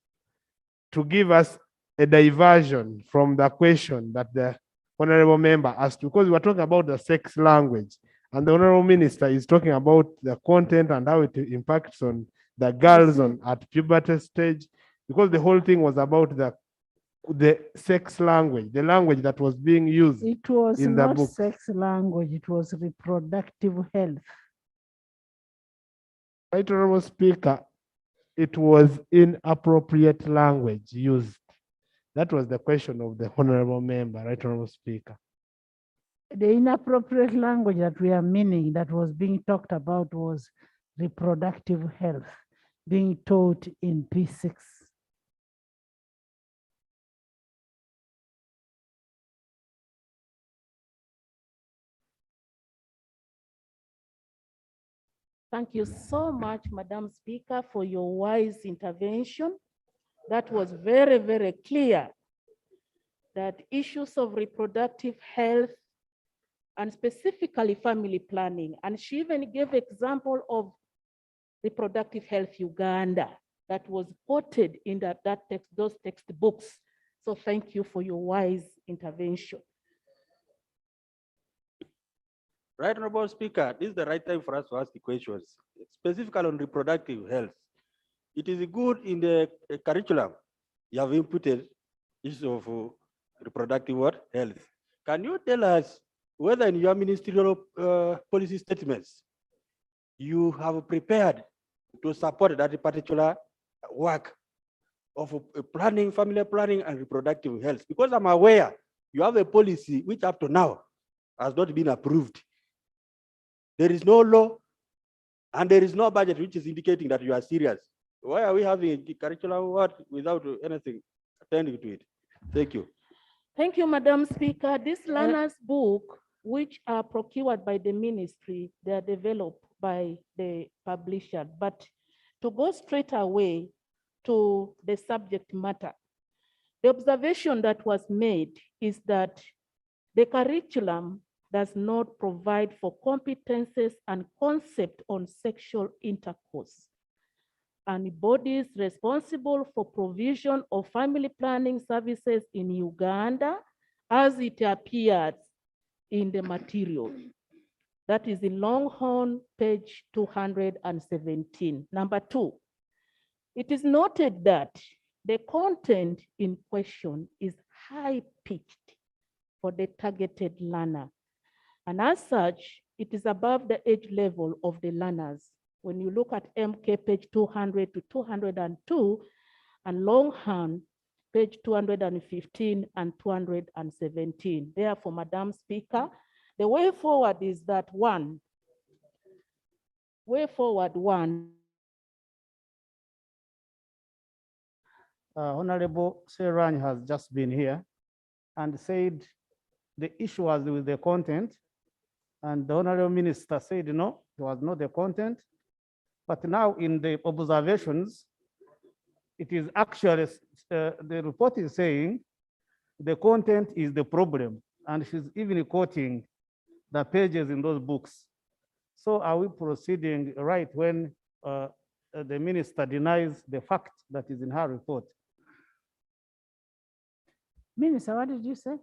Speaker 12: to give us a diversion from the question that the Honorable Member asked? Because we're talking about the sex language, and the Honorable Minister is talking about the content and how it impacts on the girls at puberty stage, because the whole thing was about the sex language, the language that was being used.
Speaker 1: It was
Speaker 12: in the
Speaker 1: not
Speaker 12: book.
Speaker 1: sex language, it was reproductive health.
Speaker 12: Right, Honorable Speaker, it was inappropriate language used. That was the question of the Honorable Member, Right, Honorable Speaker.
Speaker 1: The inappropriate language that we are meaning that was being talked about was reproductive health being taught in P6.
Speaker 11: Thank you so much, Madam Speaker, for your wise intervention. That was very, very clear that issues of reproductive health and specifically family planning, and she even gave example of Reproductive Health Uganda that was quoted in those textbooks. So thank you for your wise intervention.
Speaker 13: Right, Honorable Speaker, this is the right time for us to ask the questions, specifically on reproductive health. It is good in the curriculum you have inputted issues of reproductive health. Can you tell us whether in your ministerial policy statements you have prepared to support that particular work of planning, family planning and reproductive health? Because I'm aware you have a policy which up to now has not been approved There is no law, and there is no budget which is indicating that you are serious. Why are we having a curriculum what without anything attending to it? Thank you.
Speaker 11: Thank you, Madam Speaker. This learner's book, which are procured by the ministry, they are developed by the publisher. But to go straight away to the subject matter, the observation that was made is that the curriculum does not provide for competences and concept on sexual intercourse, and bodies responsible for provision of family planning services in Uganda as it appears in the material. That is in Longhorn, page 217. Number 2, it is noted that the content in question is high-pitched for the targeted learner. And as such, it is above the age level of the learners. When you look at MK page 200 to 202 and Longhorn page 215 and 217. Therefore, Madam Speaker, the way forward is that one,
Speaker 4: Honorable Serany has just been here and said the issue was with the content, and the Honorable Minister said no, it was not the content. But now in the observations, it is actually, the report is saying the content is the problem, and she's even quoting the pages in those books. So are we proceeding right when the minister denies the fact that is in her report?
Speaker 1: Minister, what did you say?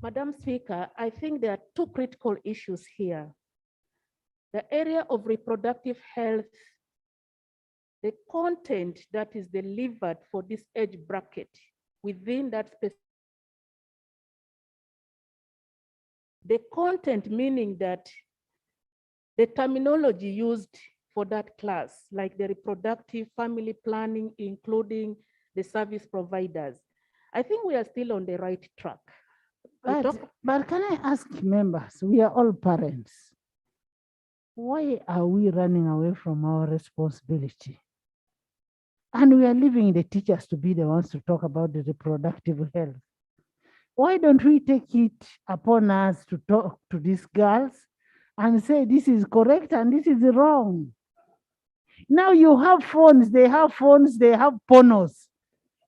Speaker 11: Madam Speaker, I think there are two critical issues here. The area of reproductive health, the content that is delivered for this age bracket within that specific, the content meaning that the terminology used for that class, like the reproductive family planning, including the service providers, I think we are still on the right track.
Speaker 1: But can I ask members, we are all parents. Why are we running away from our responsibility? And we are leaving the teachers to be the ones to talk about the reproductive health. Why don't we take it upon us to talk to these girls and say this is correct and this is wrong? Now you have phones, they have pornos.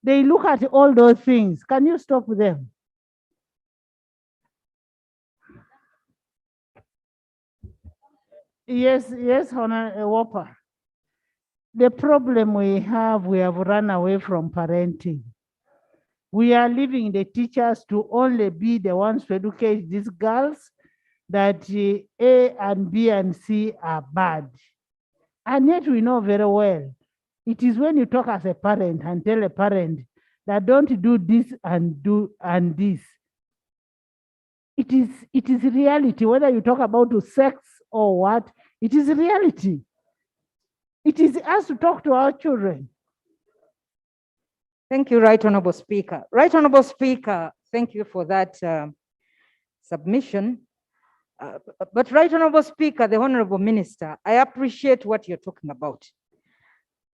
Speaker 1: They look at all those things. Can you stop them? Yes, Honor Whopper. The problem we have run away from parenting. We are leaving the teachers to only be the ones to educate these girls that A and B and C are bad. And yet we know very well, it is when you talk as a parent and tell a parent that don't do this and this. It is reality, whether you talk about sex or what, it is reality. It is us to talk to our children.
Speaker 8: Thank you, Right Honorable Speaker. Right Honorable Speaker, thank you for that submission. But Right Honorable Speaker, the Honorable Minister, I appreciate what you're talking about.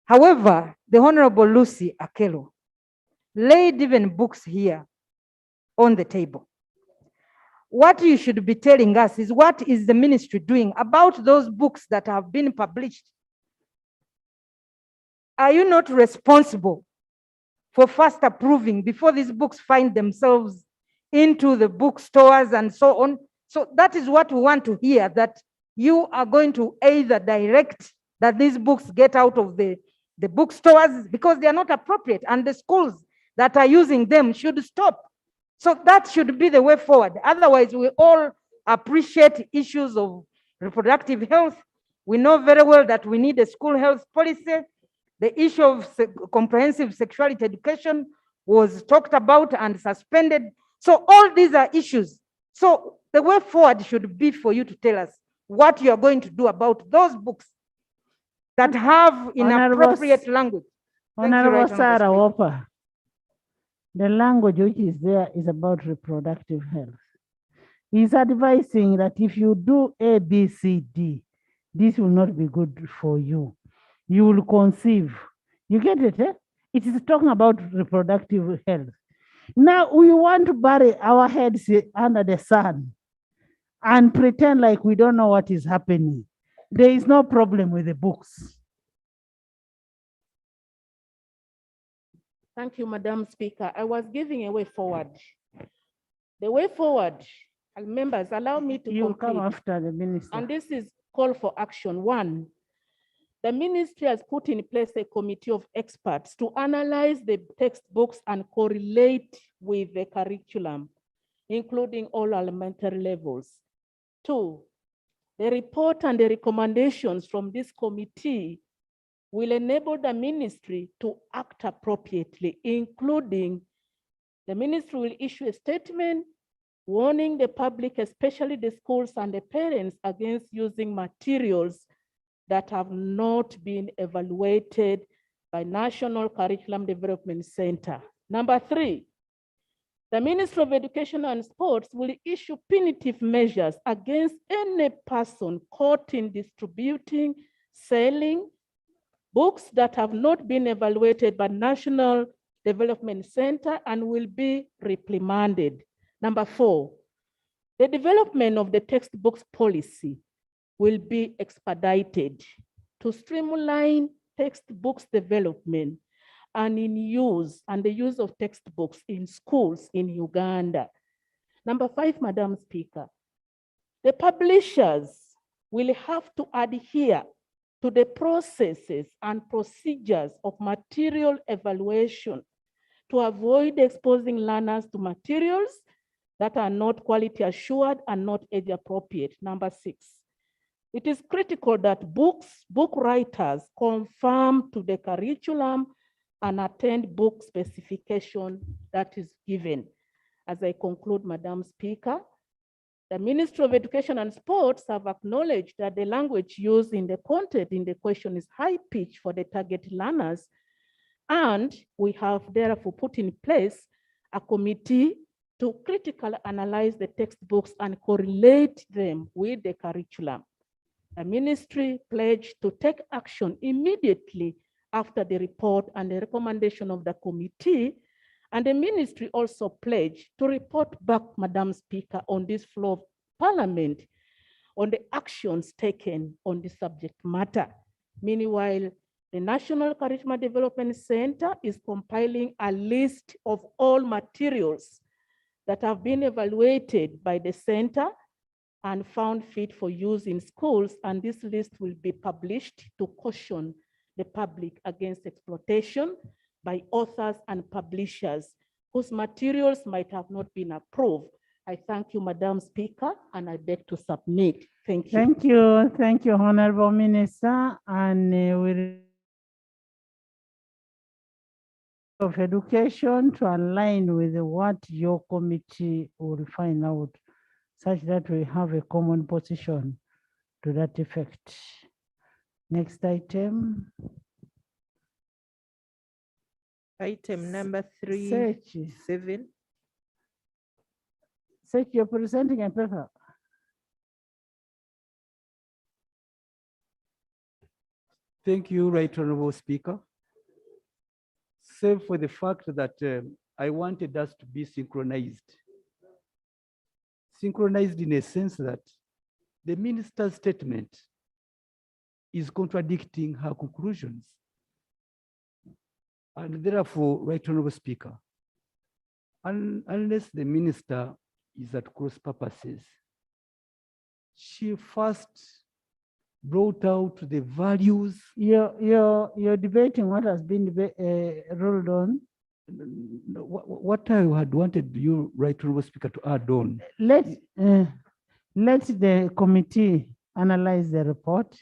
Speaker 8: However, the Honorable Lucy Akelo laid even books here on the table. What you should be telling us is what is the ministry doing about those books that have been published? Are you not responsible for first approving before these books find themselves into the bookstores and so on? So that is what we want to hear, that you are going to either direct that these books get out of the bookstores because they are not appropriate, and the schools that are using them should stop. So that should be the way forward. Otherwise, we all appreciate issues of reproductive health. We know very well that we need a school health policy. The issue of comprehensive sexuality education was talked about and suspended. So all these are issues. So the way forward should be for you to tell us what you are going to do about those books that have inappropriate language.
Speaker 1: Honorable Sarah Whopper, the language which is there is about reproductive health. He's advising that if you do A, B, C, D, this will not be good for you. You will conceive. You get it? Eh? It is talking about reproductive health. Now we want to bury our heads under the sun and pretend like we don't know what is happening. There is no problem with the books.
Speaker 11: Thank you, Madam Speaker. I was giving a way forward. The way forward, members, allow me to
Speaker 1: You come
Speaker 11: complete.
Speaker 1: after the minister.
Speaker 11: And this is call for action. One, the ministry has put in place a committee of experts to analyze the textbooks and correlate with the curriculum, including all elementary levels. Two, the report and the recommendations from this committee will enable the ministry to act appropriately, including the ministry will issue a statement warning the public, especially the schools and the parents, against using materials that have not been evaluated by National Curriculum Development Center. Number three, the Ministry of Education and Sports will issue punitive measures against any person caught in distributing, selling books that have not been evaluated by National Development Center and will be reprimanded. Number four, the development of the textbooks policy will be expedited to streamline textbooks development and in use and the use of textbooks in schools in Uganda. Number five, Madam Speaker, the publishers will have to adhere to the processes and procedures of material evaluation to avoid exposing learners to materials that are not quality assured and not age appropriate. Number six, it is critical that book writers conform to the curriculum and attend book specification that is given. As I conclude, Madam Speaker, the Ministry of Education and Sports have acknowledged that the language used in the content in the question is high pitch for the target learners, and we have therefore put in place a committee to critically analyze the textbooks and correlate them with the curriculum. The ministry pledged to take action immediately after the report and the recommendation of the committee, and the ministry also pledged to report back, Madam Speaker, on this floor of Parliament on the actions taken on the subject matter. Meanwhile, the National Curriculum Development Center is compiling a list of all materials that have been evaluated by the center and found fit for use in schools, and this list will be published to caution the public against exploitation by authors and publishers whose materials might have not been approved. I thank you, Madam Speaker, and I beg to submit. Thank you.
Speaker 1: Thank you, Honorable Minister, and we of Education to align with what your committee will find out, such that we have a common position to that effect. Next item.
Speaker 5: Item number
Speaker 1: Search.
Speaker 5: 3.7.
Speaker 1: Search, you're presenting a paper.
Speaker 14: Thank you, Right Honorable Speaker. Save for the fact that I wanted us to be synchronized. Synchronized in a sense that the minister's statement is contradicting her conclusions. And therefore, Right Honorable Speaker, unless the minister is at cross purposes, she first brought out the values.
Speaker 1: You're debating what has been ruled on.
Speaker 14: What I had wanted you, Right Honorable Speaker, to add on.
Speaker 1: Let the committee analyze the report,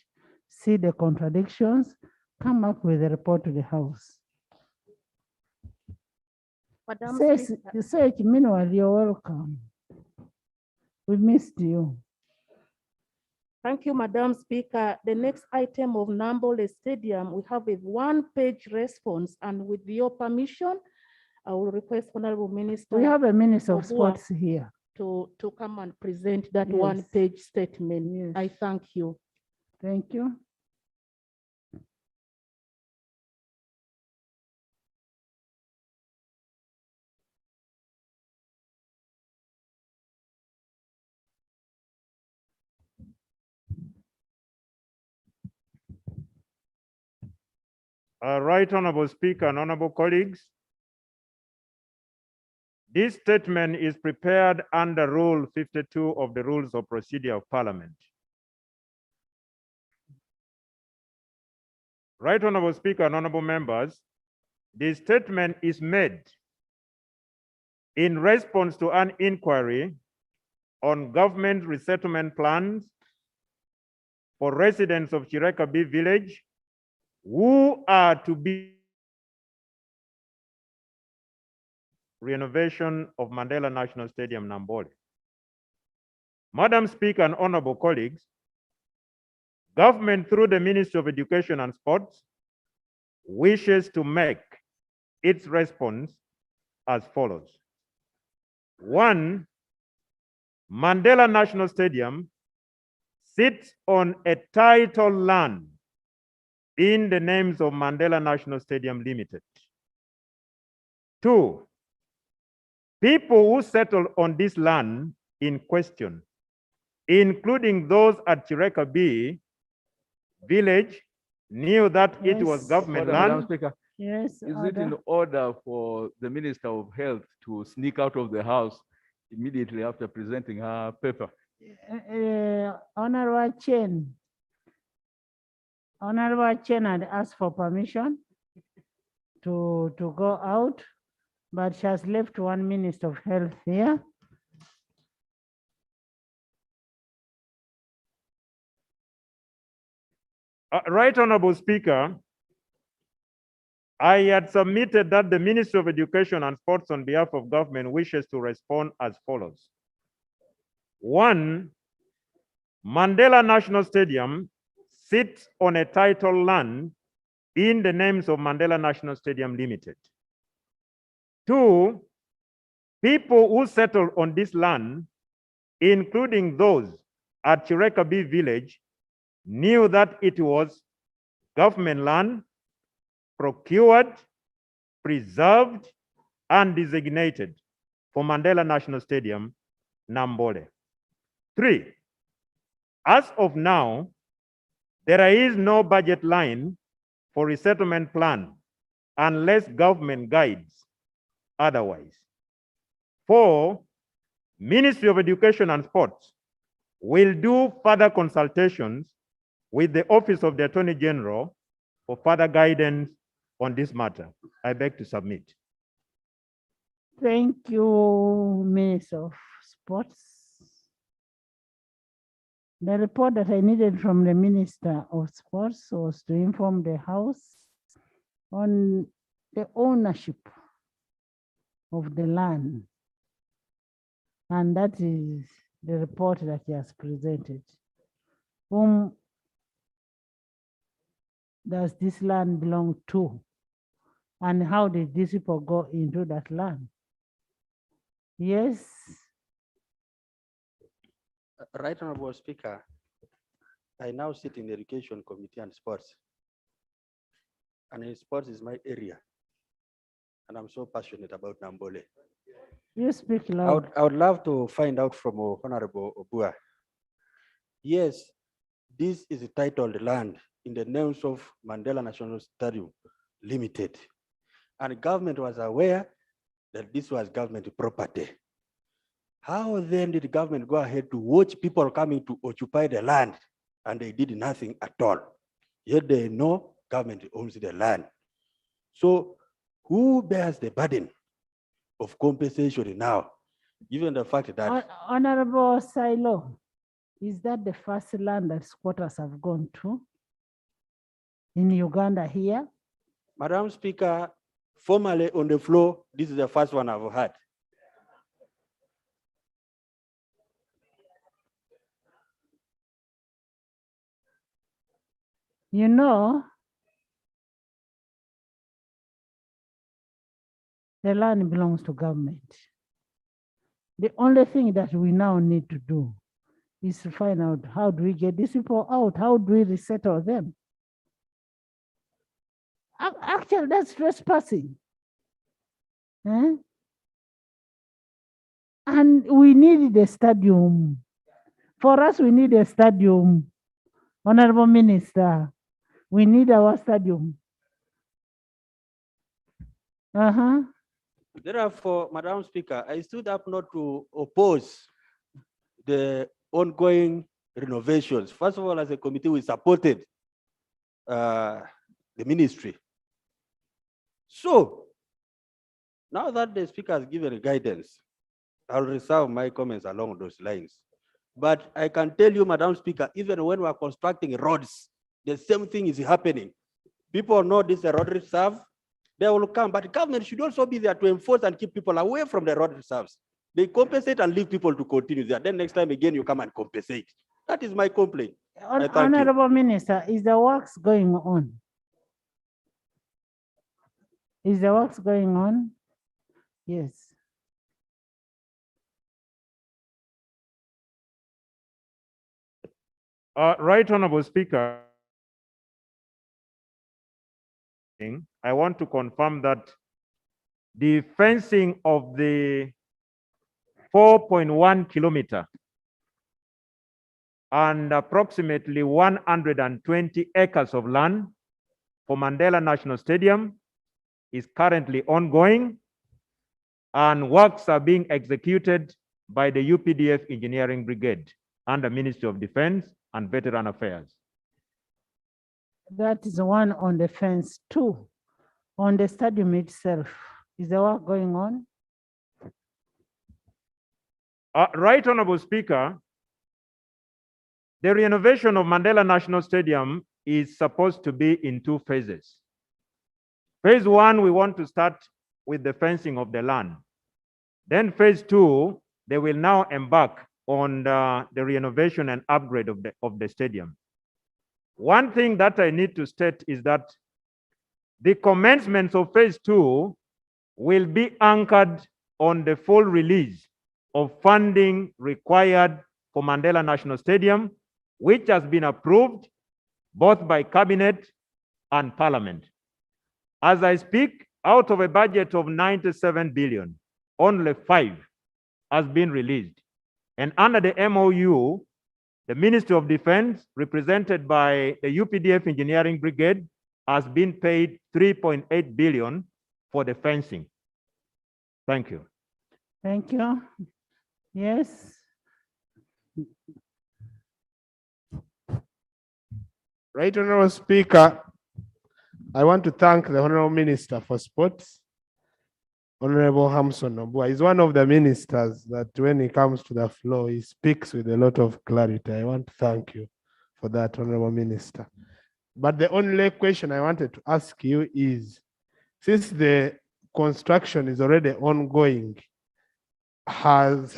Speaker 1: see the contradictions, come up with a report to the House.
Speaker 11: Madam
Speaker 1: Search, meanwhile, you're welcome. We missed you.
Speaker 11: Thank you, Madam Speaker. The next item of Nambole Stadium, we have a one-page response, and with your permission, I will request Honorable Minister.
Speaker 1: We have a Minister of
Speaker 11: Obua
Speaker 1: Sports here.
Speaker 11: to come and present that
Speaker 1: Yes.
Speaker 11: one-page statement.
Speaker 1: Yes.
Speaker 11: I thank you.
Speaker 1: Thank you.
Speaker 15: Right Honorable Speaker and honorable colleagues, this statement is prepared under Rule 52 of the Rules of Procedure of Parliament. Right Honorable Speaker and honorable members, this statement is made in response to an inquiry on government resettlement plans for residents of Chireka B village who are to be renovation of Mandela National Stadium, Nambole. Madam Speaker and honorable colleagues, government through the Ministry of Education and Sports wishes to make its response as follows. 1, Mandela National Stadium sits on a title land in the names of Mandela National Stadium Limited. 2, people who settled on this land in question, including those at Chireka B village, knew that it was
Speaker 1: Yes.
Speaker 15: government
Speaker 7: Madam
Speaker 15: land.
Speaker 7: Speaker,
Speaker 1: Yes.
Speaker 7: is it
Speaker 1: order.
Speaker 7: in order for the Minister of Health to sneak out of the house immediately after presenting her paper?
Speaker 1: Honorable Chen had asked for permission to go out, but she has left one Minister of Health here.
Speaker 15: Right Honorable Speaker, I had submitted that the Ministry of Education and Sports on behalf of government wishes to respond as follows. 1, Mandela National Stadium sits on a title land in the names of Mandela National Stadium Limited. 2, people who settled on this land, including those at Chireka B village, knew that it was government land, procured, preserved, and designated for Mandela National Stadium, Nambole. 3, as of now, there is no budget line for resettlement plan unless government guides otherwise. 4, Ministry of Education and Sports will do further consultations with the Office of the Attorney General for further guidance on this matter. I beg to submit.
Speaker 1: Thank you, Minister of Sports. The report that I needed from the Minister of Sports was to inform the House on the ownership of the land. And that is the report that he has presented. Whom does this land belong to? And how did these people go into that land? Yes.
Speaker 13: Right Honorable Speaker, I now sit in the Education Committee and Sports. And sports is my area. And I'm so passionate about Nambole.
Speaker 1: You speak loud.
Speaker 13: I would love to find out from Honorable Obua. Yes, this is a titled land in the names of Mandela National Stadium Limited. And government was aware that this was government property. How then did the government go ahead to watch people coming to occupy the land and they did nothing at all? Yet they know government owns the land. So who bears the burden of compensation now, given the fact that—
Speaker 1: Honorable Silo, is that the first land that squatters have gone to in Uganda here?
Speaker 13: Madam Speaker, formally on the floor, this is the first one I've had.
Speaker 1: You know, the land belongs to government. The only thing that we now need to do is to find out how do we get these people out? How do we resettle them? Actually, that's trespassing. Eh? And we need a stadium. For us, we need a stadium. Honorable Minister, we need our stadium.
Speaker 13: Therefore, Madam Speaker, I stood up not to oppose the ongoing renovations. First of all, as a committee, we supported the ministry. So, now that the Speaker has given a guidance, I'll reserve my comments along those lines. But I can tell you, Madam Speaker, even when we are constructing roads, the same thing is happening. People know this is a road reserve, they will come, but government should also be there to enforce and keep people away from the road reserves. They compensate and leave people to continue there. Then next time again, you come and compensate. That is my complaint. I thank you.
Speaker 1: Honorable Minister, is the works going on? Is the works going on? Yes.
Speaker 15: Right Honorable Speaker, I want to confirm that the fencing of the 4.1 kilometer and approximately 120 acres of land for Mandela National Stadium is currently ongoing, and works are being executed by the UPDF Engineering Brigade under Ministry of Defense and Veteran Affairs.
Speaker 1: That is one on the fence. Two, on the stadium itself. Is the work going on?
Speaker 15: Right Honorable Speaker, the renovation of Mandela National Stadium is supposed to be in two phases. Phase one, we want to start with the fencing of the land. Then phase two, they will now embark on the renovation and upgrade of the stadium. One thing that I need to state is that the commencement of phase two will be anchored on the full release of funding required for Mandela National Stadium, which has been approved both by Cabinet and Parliament. As I speak, out of a budget of 97 billion, only 5 has been released. And under the MOU, the Ministry of Defense, represented by the UPDF Engineering Brigade, has been paid 3.8 billion for the fencing. Thank you.
Speaker 1: Thank you. Yes.
Speaker 12: Right Honorable Speaker, I want to thank the Honorable Minister for Sports, Honorable Hamson Obua. He's one of the ministers that when he comes to the floor, he speaks with a lot of clarity. I want to thank you for that, Honorable Minister. But the only question I wanted to ask you is, since the construction is already ongoing, has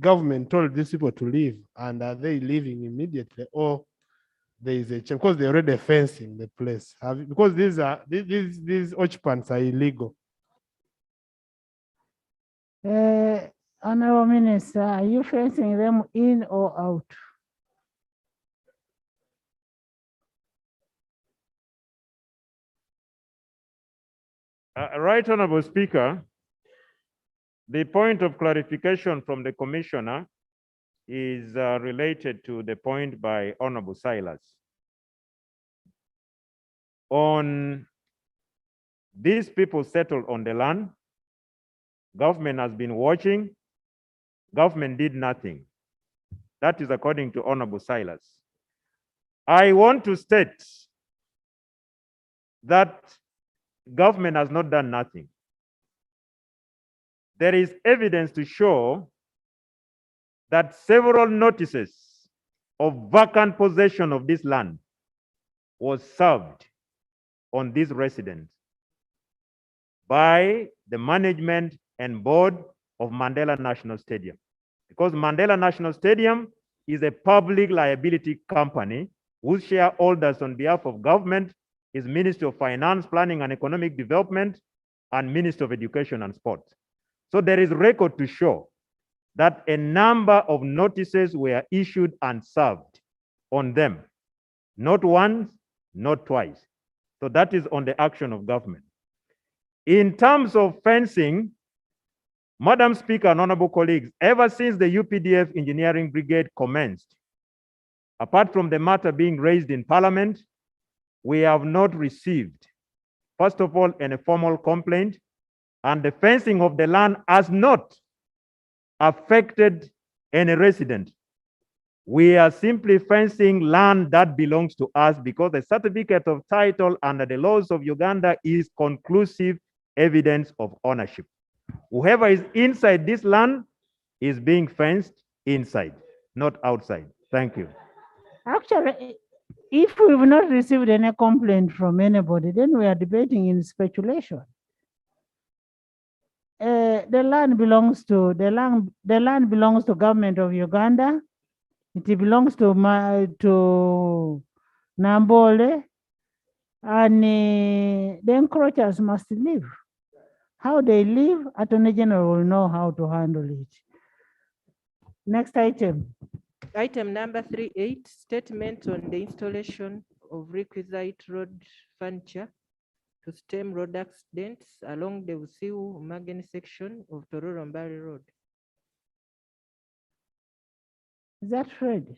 Speaker 12: government told these people to leave, and are they leaving immediately, or there is a change because they're already fencing the place? Because these occupants are illegal.
Speaker 1: Honorable Minister, are you fencing them in or out?
Speaker 15: Right Honorable Speaker, the point of clarification from the Commissioner is related to the point by Honorable Silas. On these people settled on the land, government has been watching, government did nothing. That is according to Honorable Silas. I want to state that government has not done nothing. There is evidence to show that several notices of vacant possession of this land was served on these residents by the management and board of Mandela National Stadium. Because Mandela National Stadium is a public liability company whose shareholders on behalf of government is Ministry of Finance, Planning and Economic Development, and Ministry of Education and Sport. So there is record to show that a number of notices were issued and served on them, not once, not twice. So that is on the action of government. In terms of fencing, Madam Speaker and honorable colleagues, ever since the UPDF Engineering Brigade commenced, apart from the matter being raised in Parliament, we have not received, first of all, any formal complaint, and the fencing of the land has not affected any resident. We are simply fencing land that belongs to us because the certificate of title under the laws of Uganda is conclusive evidence of ownership. Whoever is inside this land is being fenced inside, not outside. Thank you.
Speaker 1: Actually, if we've not received any complaint from anybody, then we are debating in speculation. The land belongs to belongs to government of Uganda. It belongs to Nambole, and the encroachers must leave. How they live, Attorney General will know how to handle it. Next item.
Speaker 5: Item number 38, statement on the installation of requisite road furniture to stem road accidents along the Usiu-Magen section of Tororo-Mbale Road.
Speaker 1: Is that Fred?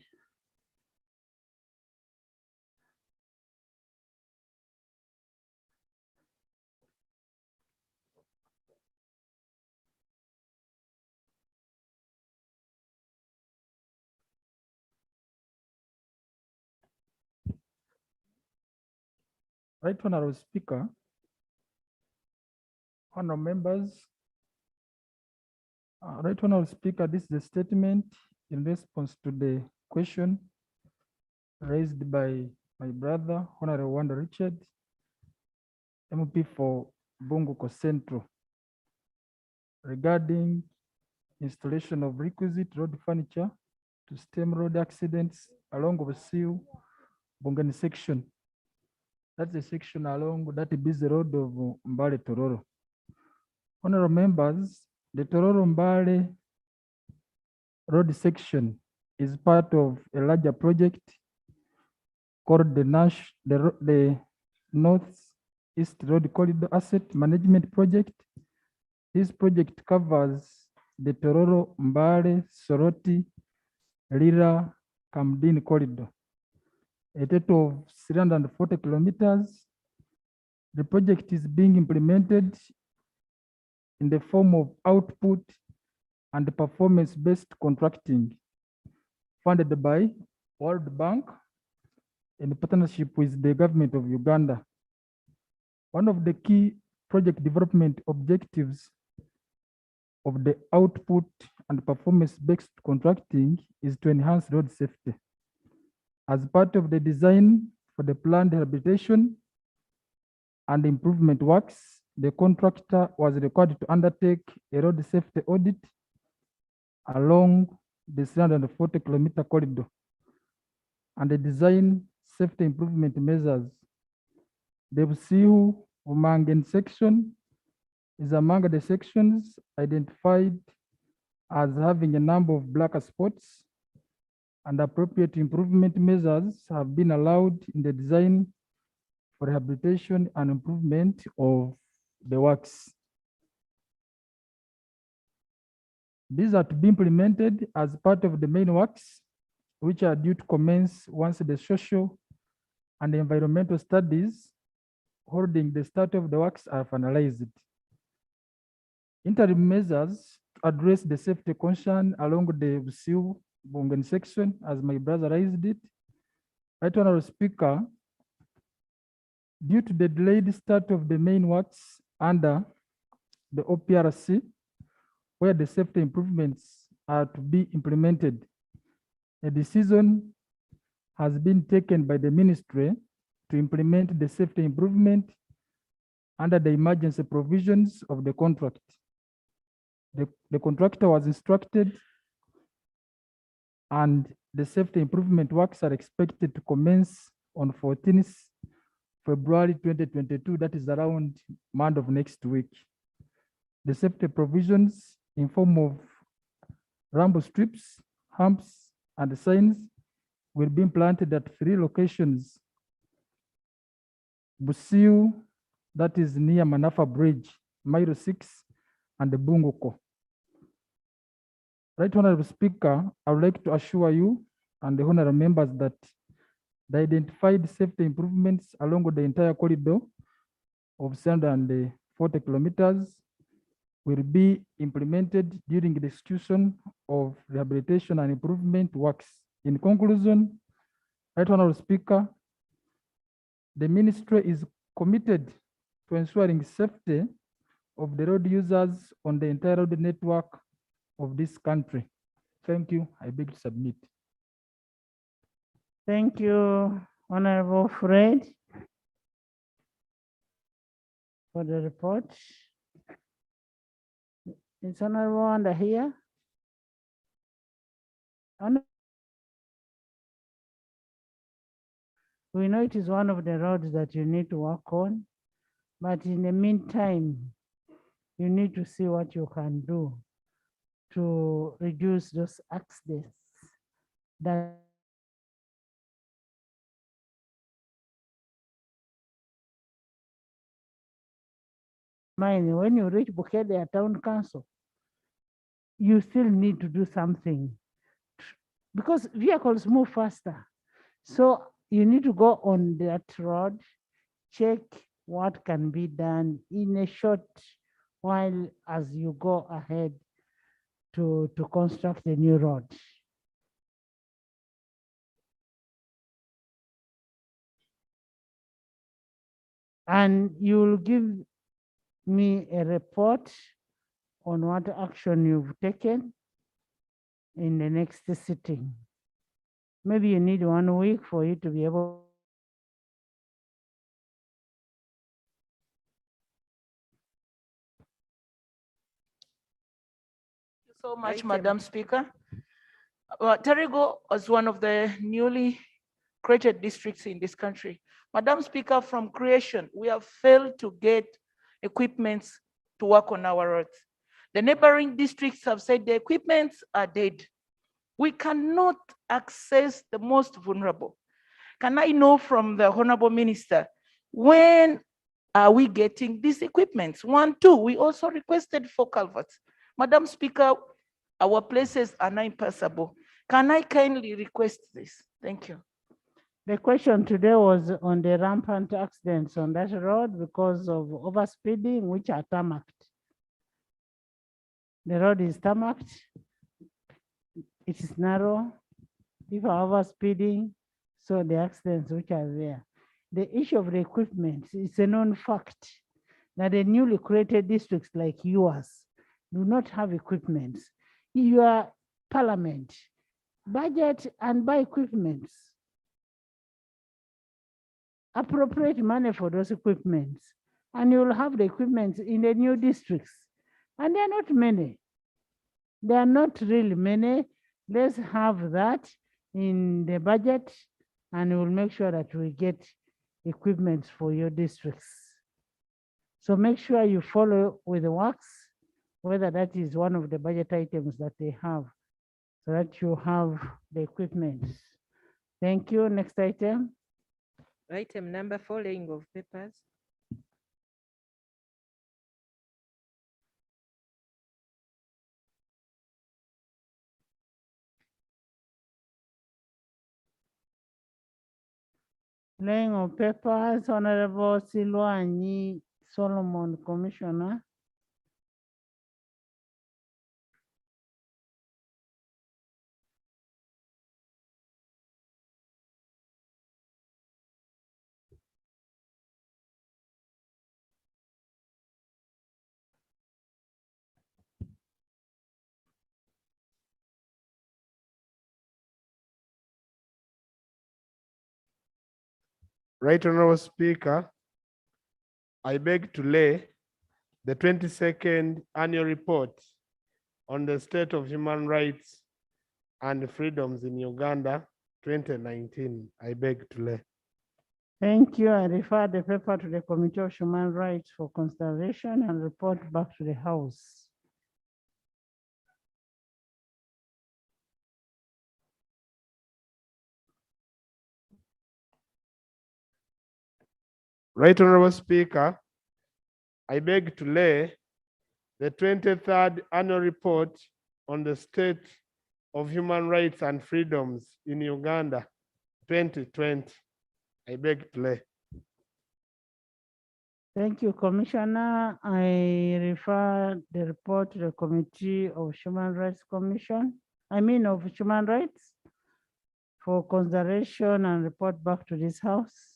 Speaker 10: Right Honorable Speaker, honorable members, Right Honorable Speaker, this is a statement in response to the question raised by my brother, Honorable Wanda Richard, MP for Bunguko Central, regarding installation of requisite road furniture to stem road accidents along Ovasiu Bongani section. That's the section along that busy road of Mbale Tororo. Honorable members, the Tororo Mbale road section is part of a larger project called the North-East Road Corridor Asset Management Project. This project covers the Tororo, Mbale, Soroti, Lira, Kamdini corridor, a total of 340 kilometers. The project is being implemented in the form of output and performance-based contracting funded by World Bank in partnership with the government of Uganda. One of the key project development objectives of the output and performance-based contracting is to enhance road safety. As part of the design for the planned rehabilitation and improvement works, the contractor was required to undertake a road safety audit along the 340-kilometer corridor and the design safety improvement measures. The Usiu-Umangen section is among the sections identified as having a number of black spots, and appropriate improvement measures have been allowed in the design for rehabilitation and improvement of the works. These are to be implemented as part of the main works, which are due to commence once the social and environmental studies holding the start of the works are finalized. Interim measures to address the safety concern along the Usiu-Bongani section, as my brother raised it. Right Honorable Speaker, due to the delayed start of the main works under the OPRC, where the safety improvements are to be implemented, a decision has been taken by the ministry to implement the safety improvement under the emergency provisions of the contract. The contractor was instructed, and the safety improvement works are expected to commence on 14th February 2022, that is around month of next week. The safety provisions in form of Rambo strips, humps, and signs will be implanted at 3 locations. Busiu, that is near Manafa Bridge, Mile 6, and the Bunguko. Right Honorable Speaker, I would like to assure you and the honorable members that the identified safety improvements along the entire corridor of 740 kilometers will be implemented during the execution of rehabilitation and improvement works. In conclusion, Right Honorable Speaker, the ministry is committed to ensuring safety of the road users on the entire road network of this country. Thank you. I beg to submit.
Speaker 1: Thank you, Honorable Fred, for the report. Is Honorable Wanda here? We know it is one of the roads that you need to work on, but in the meantime, you need to see what you can do to reduce those accidents that when you reach Bukedea Town Council, you still need to do something because vehicles move faster. So you need to go on that road, check what can be done in a short while as you go ahead to construct a new road. And you will give me a report on what action you've taken in the next sitting. Maybe you need 1 week for you to be able.
Speaker 6: Thank you so much,
Speaker 5: Item.
Speaker 6: Madam Speaker. Terigo was one of the newly created districts in this country. Madam Speaker, from creation, we have failed to get equipments to work on our roads. The neighboring districts have said the equipments are dead. We cannot access the most vulnerable. Can I know from the Honorable Minister, when are we getting these equipments? 1, 2, we also requested 4 culverts. Madam Speaker, our places are not impassable. Can I kindly request this? Thank you.
Speaker 1: The question today was on the rampant accidents on that road because of overspeeding, which are tarmacked. The road is tarmacked. It is narrow. People are overspeeding, so the accidents which are there. The issue of the equipment is a known fact that the newly created districts like yours do not have equipment. Your parliament budget and buy equipment. Appropriate money for those equipments, and you'll have the equipment in the new districts. And they're not many. They are not really many. Let's have that in the budget, and we'll make sure that we get equipment for your districts. So make sure you follow with the works, whether that is one of the budget items that they have, so that you have the equipment. Thank you. Next item.
Speaker 5: Item number 4, laying of papers.
Speaker 1: Laying of papers, Honorable Silwanyi Solomon, Commissioner.
Speaker 12: Right Honorable Speaker, I beg to lay the 22nd annual report on the state of human rights and freedoms in Uganda 2019. I beg to lay.
Speaker 1: Thank you. I refer the paper to the Committee of Human Rights for consideration and report back to the House.
Speaker 12: Right Honorable Speaker, I beg to lay the 23rd annual report on the state of human rights and freedoms in Uganda 2020. I beg to lay.
Speaker 1: Thank you, Commissioner. I refer the report to the Committee of Human Rights Commission, of Human Rights for consideration and report back to this House.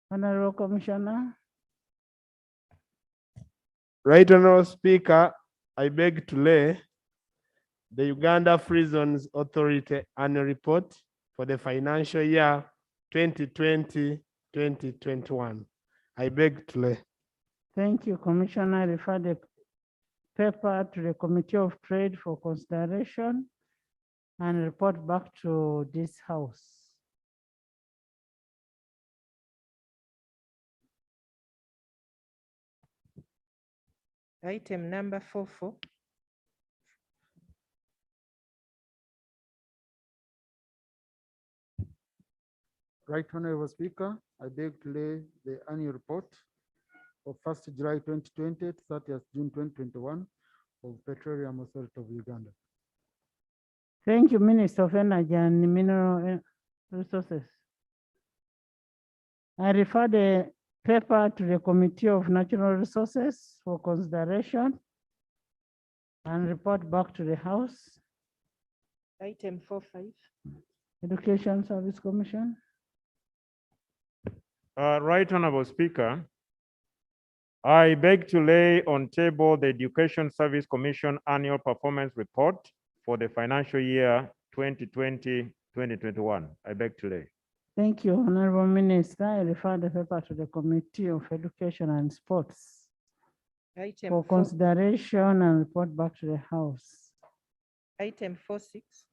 Speaker 1: Honorable Commissioner.
Speaker 12: Right Honorable Speaker, I beg to lay the Uganda Free Zones Authority annual report for the financial year 2020-2021. I beg to lay.
Speaker 1: Thank you, Commissioner. I refer the paper to the Committee of Trade for consideration and report back to this House.
Speaker 5: Item number 44.
Speaker 10: Right Honorable Speaker, I beg to lay the annual report of 1st July 2020 to 30th June 2021 of Petroleum Authority of Uganda.
Speaker 1: Thank you, Minister of Energy and Mineral Resources. I refer the paper to the Committee of Natural Resources for consideration and report back to the House.
Speaker 5: Item 45.
Speaker 1: Education Service Commission.
Speaker 15: Right Honorable Speaker, I beg to lay on table the Education Service Commission Annual Performance Report for the financial year 2020-2021. I beg to lay.
Speaker 1: Thank you, Honorable Minister. I refer the paper to the Committee of Education and Sports
Speaker 5: Item
Speaker 1: for
Speaker 5: 4.
Speaker 1: consideration and report back to the House.
Speaker 5: Item 46.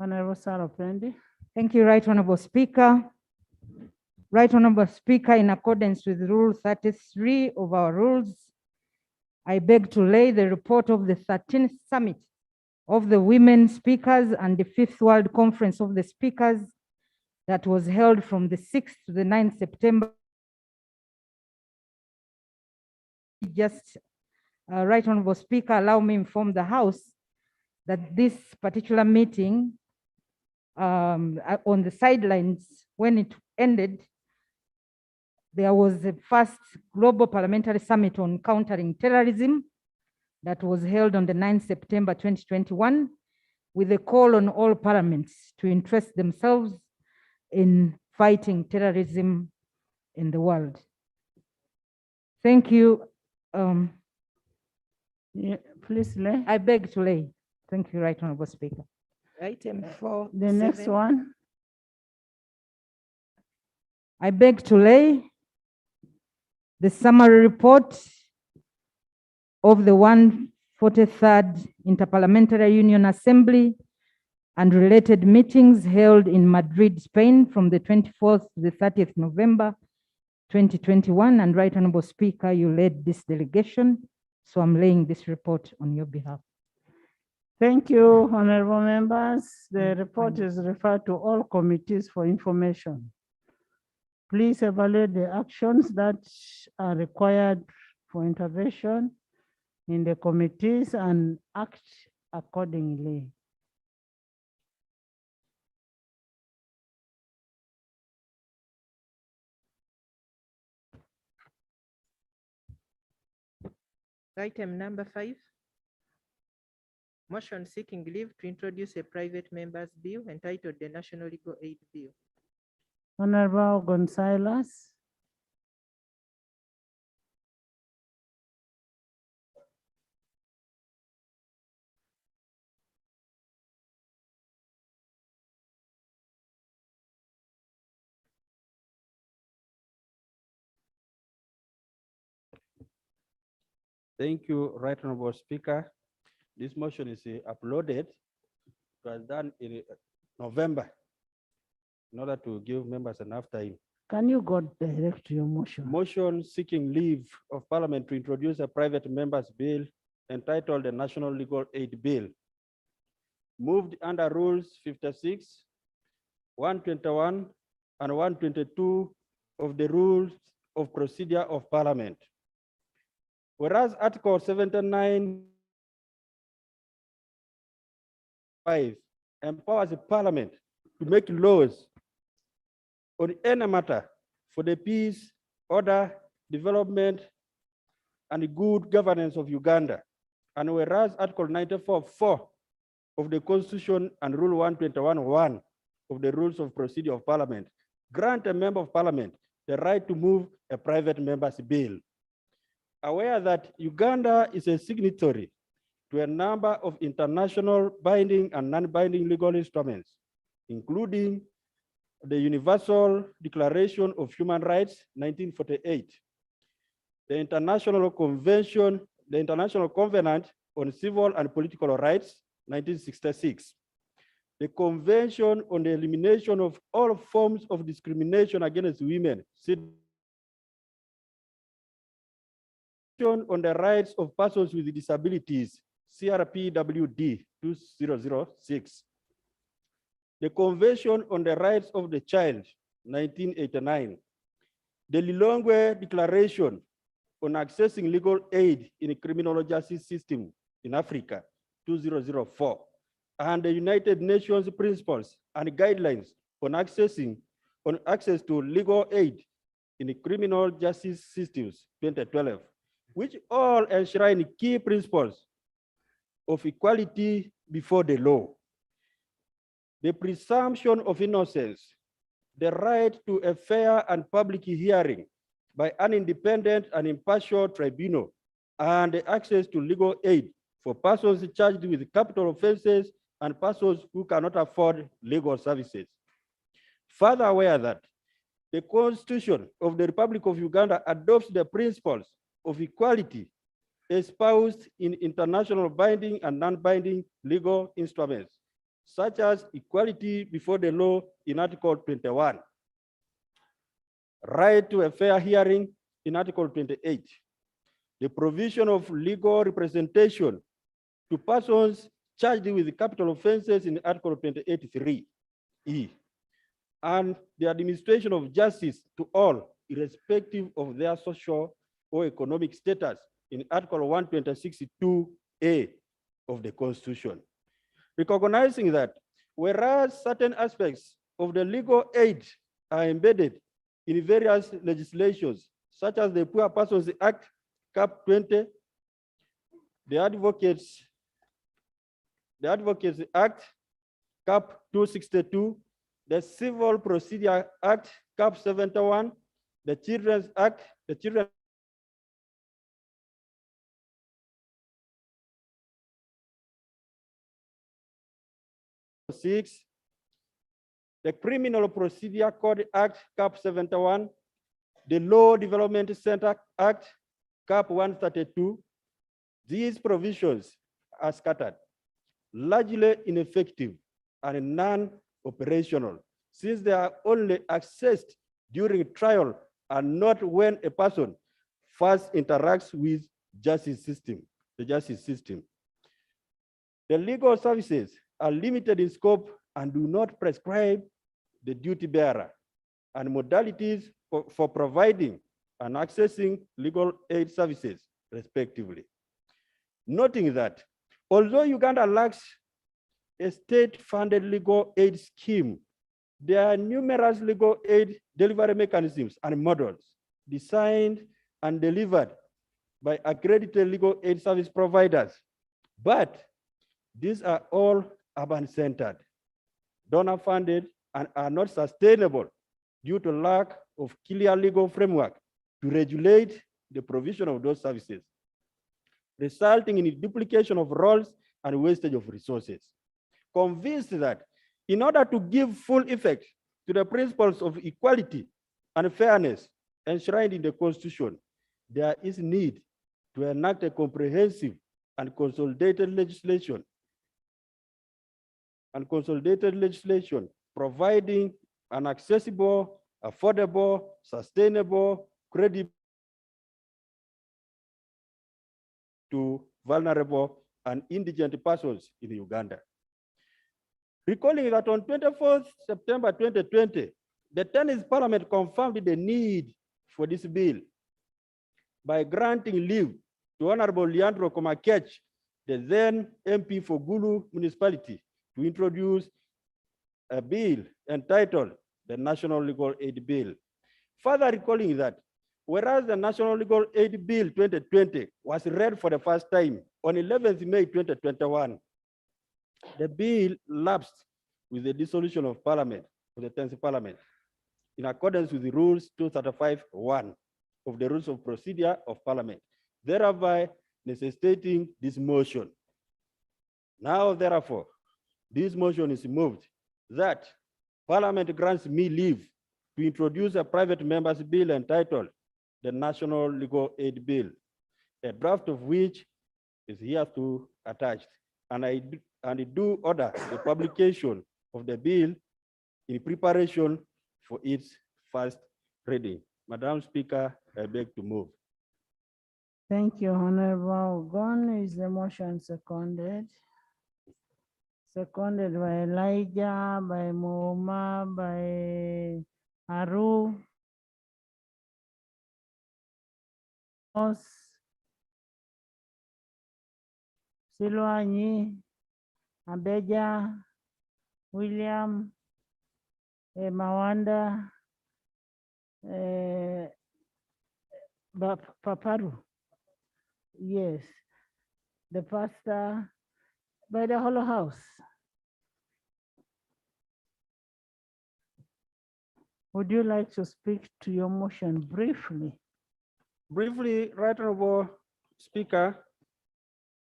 Speaker 1: Honorable Sarah Prendi.
Speaker 8: Thank you, Right Honorable Speaker. Right Honorable Speaker, in accordance with Rule 33 of our rules, I beg to lay the report of the 13th Summit of the Women Speakers and the 5th World Conference of the Speakers that was held from the 6th to the 9th September. Right Honorable Speaker, allow me inform the House that this particular meeting on the sidelines, when it ended, there was the first Global Parliamentary Summit on Countering Terrorism that was held on the 9th September 2021 with a call on all parliaments to interest themselves in fighting terrorism in the world. Thank you.
Speaker 1: Please lay.
Speaker 8: I beg to lay. Thank you, Right Honorable Speaker.
Speaker 5: Item 4.
Speaker 1: The next one.
Speaker 8: I beg to lay the summary report of the 143rd Interparliamentary Union Assembly and related meetings held in Madrid, Spain from the 24th to the 30th November 2021. And Right Honorable Speaker, you led this delegation, so I'm laying this report on your behalf.
Speaker 1: Thank you, honorable members. The report is referred to all committees for information. Please evaluate the actions that are required for intervention in the committees and act accordingly.
Speaker 5: Item number 5. Motion seeking leave to introduce a private member's bill entitled the National Legal Aid Bill.
Speaker 1: Honorable Gonzalez.
Speaker 13: Thank you, Right Honorable Speaker. This motion is uploaded. It was done in November in order to give members enough time
Speaker 1: Can you go direct to your motion?
Speaker 13: Motion seeking leave of Parliament to introduce a private member's bill entitled the National Legal Aid Bill. Moved under Rules 56, 121, and 122 of the Rules of Procedure of Parliament. Whereas Article 79 empowers the Parliament to make laws on any matter for the peace, order, development, and good governance of Uganda. And whereas Article 94(4) of the Constitution and Rule 121(1) of the Rules of Procedure of Parliament grant a member of Parliament the right to move a private member's bill. Aware that Uganda is a signatory to a number of international binding and non-binding legal instruments, including the Universal Declaration of Human Rights, 1948, the International Covenant on Civil and Political Rights, 1966, the Convention on the Elimination of All Forms of Discrimination Against Women, on the Rights of Persons with Disabilities, CRPWD 2006, the Convention on the Rights of the Child, 1989, the Lilongwe Declaration on Accessing Legal Aid in the Criminal Justice System in Africa, 2004, and the United Nations Principles and Guidelines on access to legal aid in the Criminal Justice Systems, 2012, which all enshrine key principles of equality before the law, the presumption of innocence, the right to a fair and public hearing by an independent and impartial tribunal, and the access to legal aid for persons charged with capital offenses and persons who cannot afford legal services. Further aware that the Constitution of the Republic of Uganda adopts the principles of equality espoused in international binding and non-binding legal instruments, such as equality before the law in Article 21, right to a fair hearing in Article 28, the provision of legal representation to persons charged with capital offenses in Article 28(3)(e), and the administration of justice to all, irrespective of their social or economic status in Article 126(2)(a) of the Constitution. Recognizing that whereas certain aspects of the legal aid are embedded in various legislations, such as the Poor Persons Act, Cap 20, the Advocates Act, Cap 262, the Civil Procedure Act, Cap 71, the Children's Act, the Children (6), the Criminal Procedure Code Act, Cap 71, the Law Development Center Act, Cap 132, these provisions are scattered, largely ineffective and non-operational, since they are only accessed during trial and not when a person first interacts with the justice system. The legal services are limited in scope and do not prescribe the duty bearer and modalities for providing and accessing legal aid services, respectively. Noting that although Uganda lacks a state-funded legal aid scheme, there are numerous legal aid delivery mechanisms and models designed and delivered by accredited legal aid service providers, but these are all urban-centered, donor-funded, and are not sustainable due to lack of clear legal framework to regulate the provision of those services, resulting in a duplication of roles and wastage of resources. Convinced that in order to give full effect to the principles of equality and fairness enshrined in the Constitution, there is need to enact a comprehensive and consolidated legislation providing an accessible affordable, sustainable, credible to vulnerable and indigent persons in Uganda. Recalling that on 24th September 2020, the Tennis Parliament confirmed the need for this bill by granting leave to Honorable Leandro Komakech, the then MP for Gulu Municipality, to introduce a bill entitled the National Legal Aid Bill. Further recalling that, whereas the National Legal Aid Bill 2020 was read for the first time on 11th May 2021, the bill lapsed with the dissolution of Parliament, of the 10th Parliament, in accordance with the rules 235(1) of the Rules of Procedure of Parliament, thereby necessitating this motion. Now, therefore, this motion is moved that Parliament grants me leave to introduce a private member's bill entitled the National Legal Aid Bill, a draft of which is hereto attached. And I do order the publication of the bill in preparation for its first reading. Madam Speaker, I beg to move.
Speaker 1: Thank you, Honorable Gon. Is the motion seconded? Seconded by Elijah, by Mouma, by Aru. Silwanyi, Abeja, William, Mawanda, Paparu. Yes, the pastor, by the whole house. Would you like to speak to your motion briefly?
Speaker 13: Briefly, Right Honorable Speaker,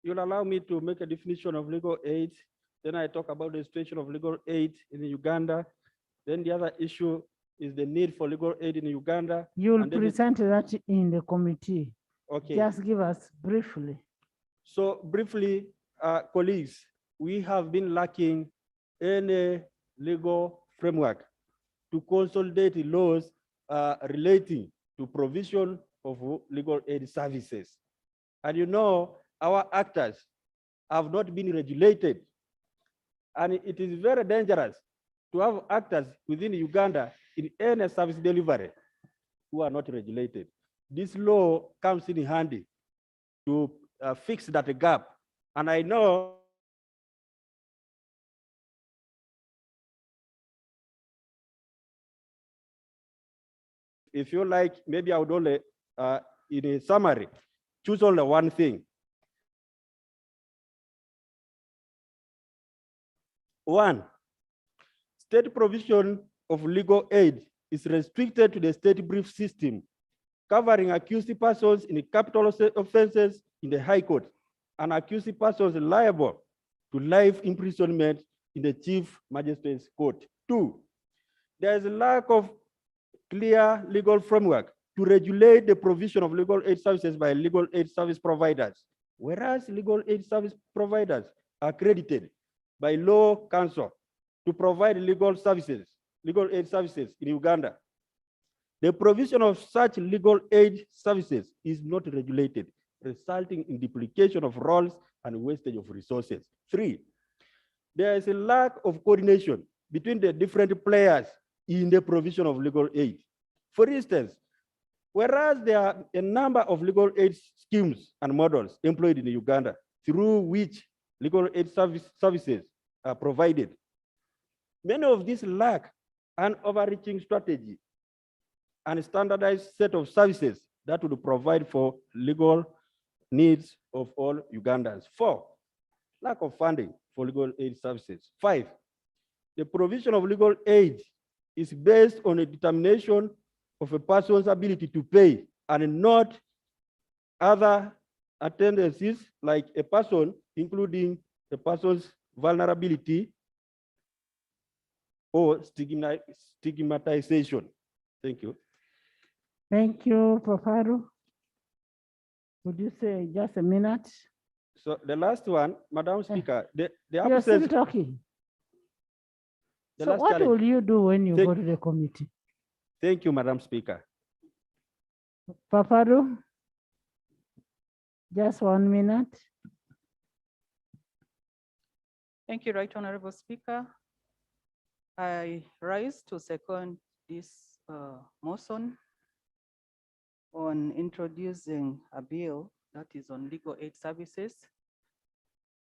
Speaker 13: you'll allow me to make a definition of legal aid. Then I talk about the situation of legal aid in Uganda. Then the other issue is the need for legal aid in Uganda.
Speaker 1: You'll
Speaker 13: and then
Speaker 1: present that in the committee.
Speaker 13: Okay.
Speaker 1: Just give us briefly.
Speaker 13: So briefly, colleagues, we have been lacking any legal framework to consolidate laws relating to provision of legal aid services. And you know, our actors have not been regulated. And it is very dangerous to have actors within Uganda in any service delivery who are not regulated. This law comes in handy to fix that gap. And I know if you like, maybe I would only, in a summary, choose only one thing. One, state provision of legal aid is restricted to the state brief system, covering accused persons in capital offenses in the High Court and accused persons liable to life imprisonment in the Chief Magistrate's Court. Two, there is a lack of clear legal framework to regulate the provision of legal aid services by legal aid service providers, whereas legal aid service providers are accredited by Law Council to provide legal aid services in Uganda. The provision of such legal aid services is not regulated, resulting in duplication of roles and wastage of resources. Three, there is a lack of coordination between the different players in the provision of legal aid. For instance, whereas there are a number of legal aid schemes and models employed in Uganda through which legal aid services are provided, many of these lack an overreaching strategy and a standardized set of services that would provide for legal needs of all Ugandans. Four, lack of funding for legal aid services. Five, the provision of legal aid is based on a determination of a person's ability to pay and not other tendencies like a person, including a person's vulnerability or stigmatization. Thank you.
Speaker 1: Thank you, Paparu. Would you say just a minute?
Speaker 13: So the last one, Madam Speaker, the
Speaker 1: You're still
Speaker 13: absence.
Speaker 1: talking.
Speaker 13: The
Speaker 1: So
Speaker 13: last
Speaker 1: what
Speaker 13: challenge.
Speaker 1: will you do when you
Speaker 13: Thank-
Speaker 1: go to the committee?
Speaker 13: Thank you, Madam Speaker.
Speaker 1: Paparu? Just 1 minute.
Speaker 16: Thank you, Right Honorable Speaker. I rise to second this motion on introducing a bill that is on legal aid services.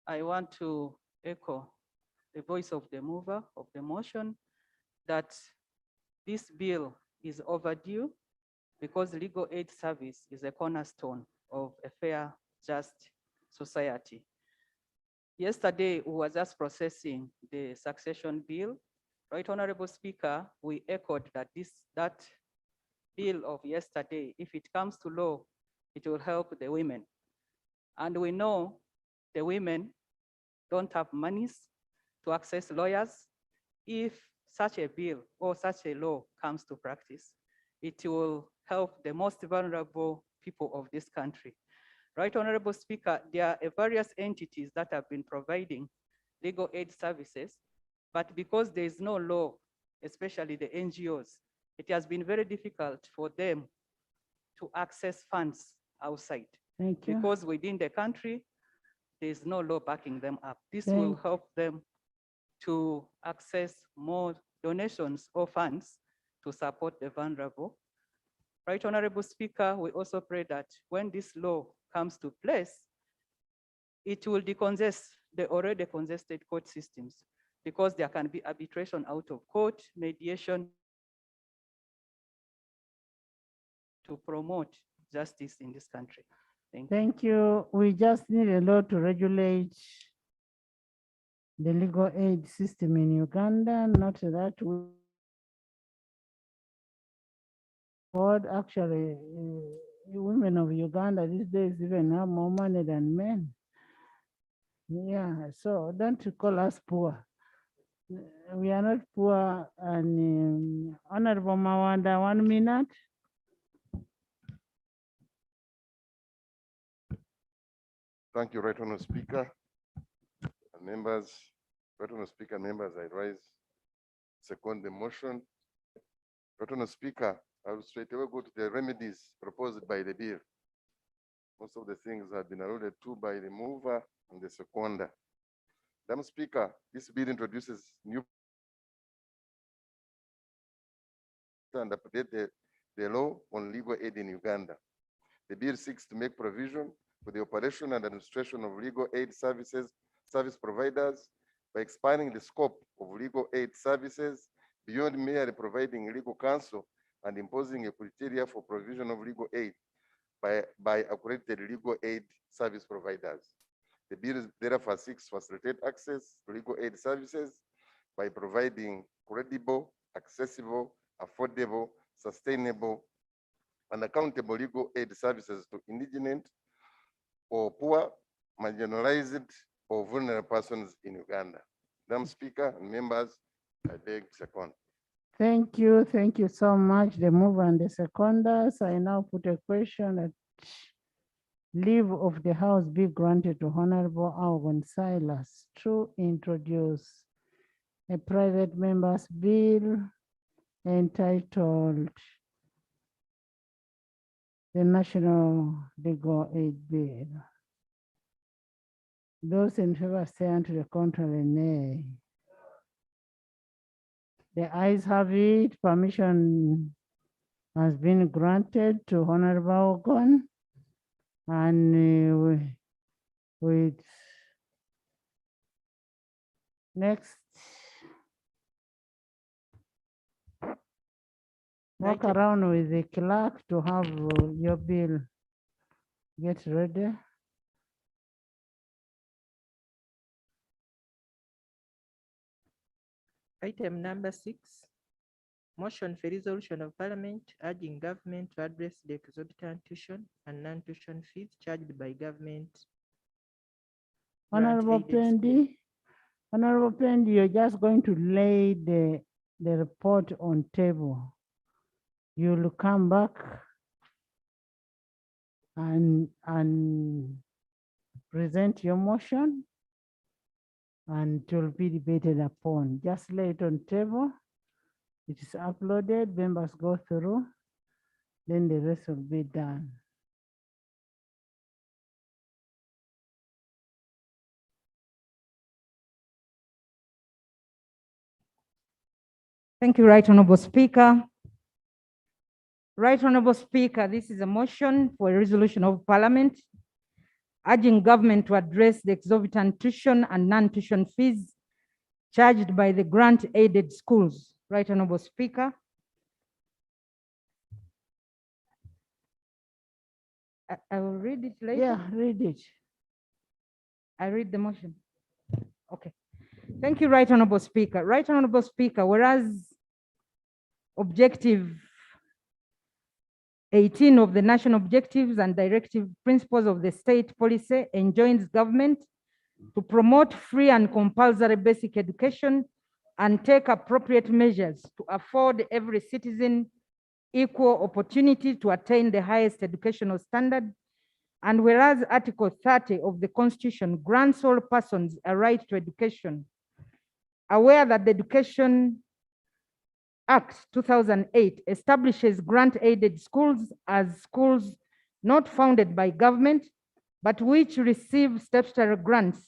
Speaker 16: I want to echo the voice of the mover of the motion that this bill is overdue because legal aid service is a cornerstone of a fair, just society. Yesterday, we were just processing the succession bill. Right, Honorable Speaker, we echoed that that bill of yesterday, if it comes to law, it will help the women. And we know the women don't have monies to access lawyers. If such a bill or such a law comes to practice, it will help the most vulnerable people of this country. Right, Honorable Speaker, there are various entities that have been providing legal aid services, but because there is no law, especially the NGOs, it has been very difficult for them to access funds outside.
Speaker 1: Thank you.
Speaker 16: Because within the country, there is no law backing them up. This
Speaker 1: Thank-
Speaker 16: will help them to access more donations or funds to support the vulnerable. Right, Honorable Speaker, we also pray that when this law comes to place, it will decongest the already congested court systems because there can be arbitration out of court, mediation to promote justice in this country. Thank you.
Speaker 1: Thank you. We just need a law to regulate the legal aid system in Uganda, not that we God, actually, women of Uganda these days even have more money than men. Yeah, so don't call us poor. We are not poor. And Honorable Mawanda, 1 minute.
Speaker 2: Thank you, Right Honourable Speaker. And members, Right Honourable Speaker, members, I rise, second the motion. Right Honourable Speaker, I will straight away go to the remedies proposed by the bill. Most of the things have been alluded to by the mover and the seconder. Madam Speaker, this bill introduces new and update the law on legal aid in Uganda. The bill seeks to make provision for the operation and administration of legal aid service providers by expanding the scope of legal aid services beyond merely providing legal counsel and imposing a criteria for provision of legal aid by accredited legal aid service providers. The bill therefore seeks to facilitate access to legal aid services by providing credible, accessible, affordable, sustainable, and accountable legal aid services to indigent or poor, marginalized, or vulnerable persons in Uganda. Madam Speaker and members, I beg second.
Speaker 1: Thank you so much, the mover and the seconders. I now put a question that leave of the House be granted to Honorable Algon Silas to introduce a private member's bill entitled the National Legal Aid Bill. Those in favor say unto the contrary, nay. The ayes have it. Permission has been granted to Honorable Ogon. And with next. Walk around with the clerk to have your bill. Get ready.
Speaker 17: Item number 6, motion for resolution of Parliament urging government to address the exorbitant tuition and non-tuition fees charged by government.
Speaker 1: Honorable Pendi, you're just going to lay the report on table. You'll come back and present your motion and it will be debated upon. Just lay it on table It is uploaded, members go through, then the rest will be done.
Speaker 8: Thank you, Right Honorable Speaker. Right Honorable Speaker, this is a motion for a resolution of Parliament urging government to address the exorbitant tuition and non-tuition fees charged by the grant-aided schools. Right Honorable Speaker. I will read it later.
Speaker 1: Yeah, read it.
Speaker 8: I read the motion. Okay. Thank you, Right Honorable Speaker. Right Honorable Speaker, whereas Objective 18 of the National Objectives and Directive Principles of the State Policy enjoins government to promote free and compulsory basic education and take appropriate measures to afford every citizen equal opportunity to attain the highest educational standard. And whereas Article 30 of the Constitution grants all persons a right to education, aware that the Education Act 2008 establishes grant-aided schools as schools not founded by government, but which receive statutory grants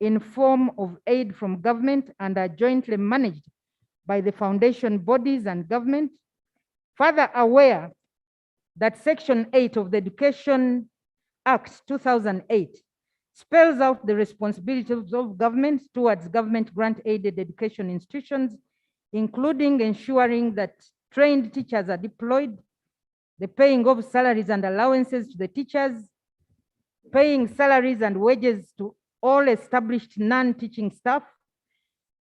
Speaker 8: in form of aid from government and are jointly managed by the foundation bodies and government. Further aware that Section 8 of the Education Act 2008 spells out the responsibilities of government towards government grant-aided education institutions, including ensuring that trained teachers are deployed, the paying of salaries and allowances to the teachers, paying salaries and wages to all established non-teaching staff,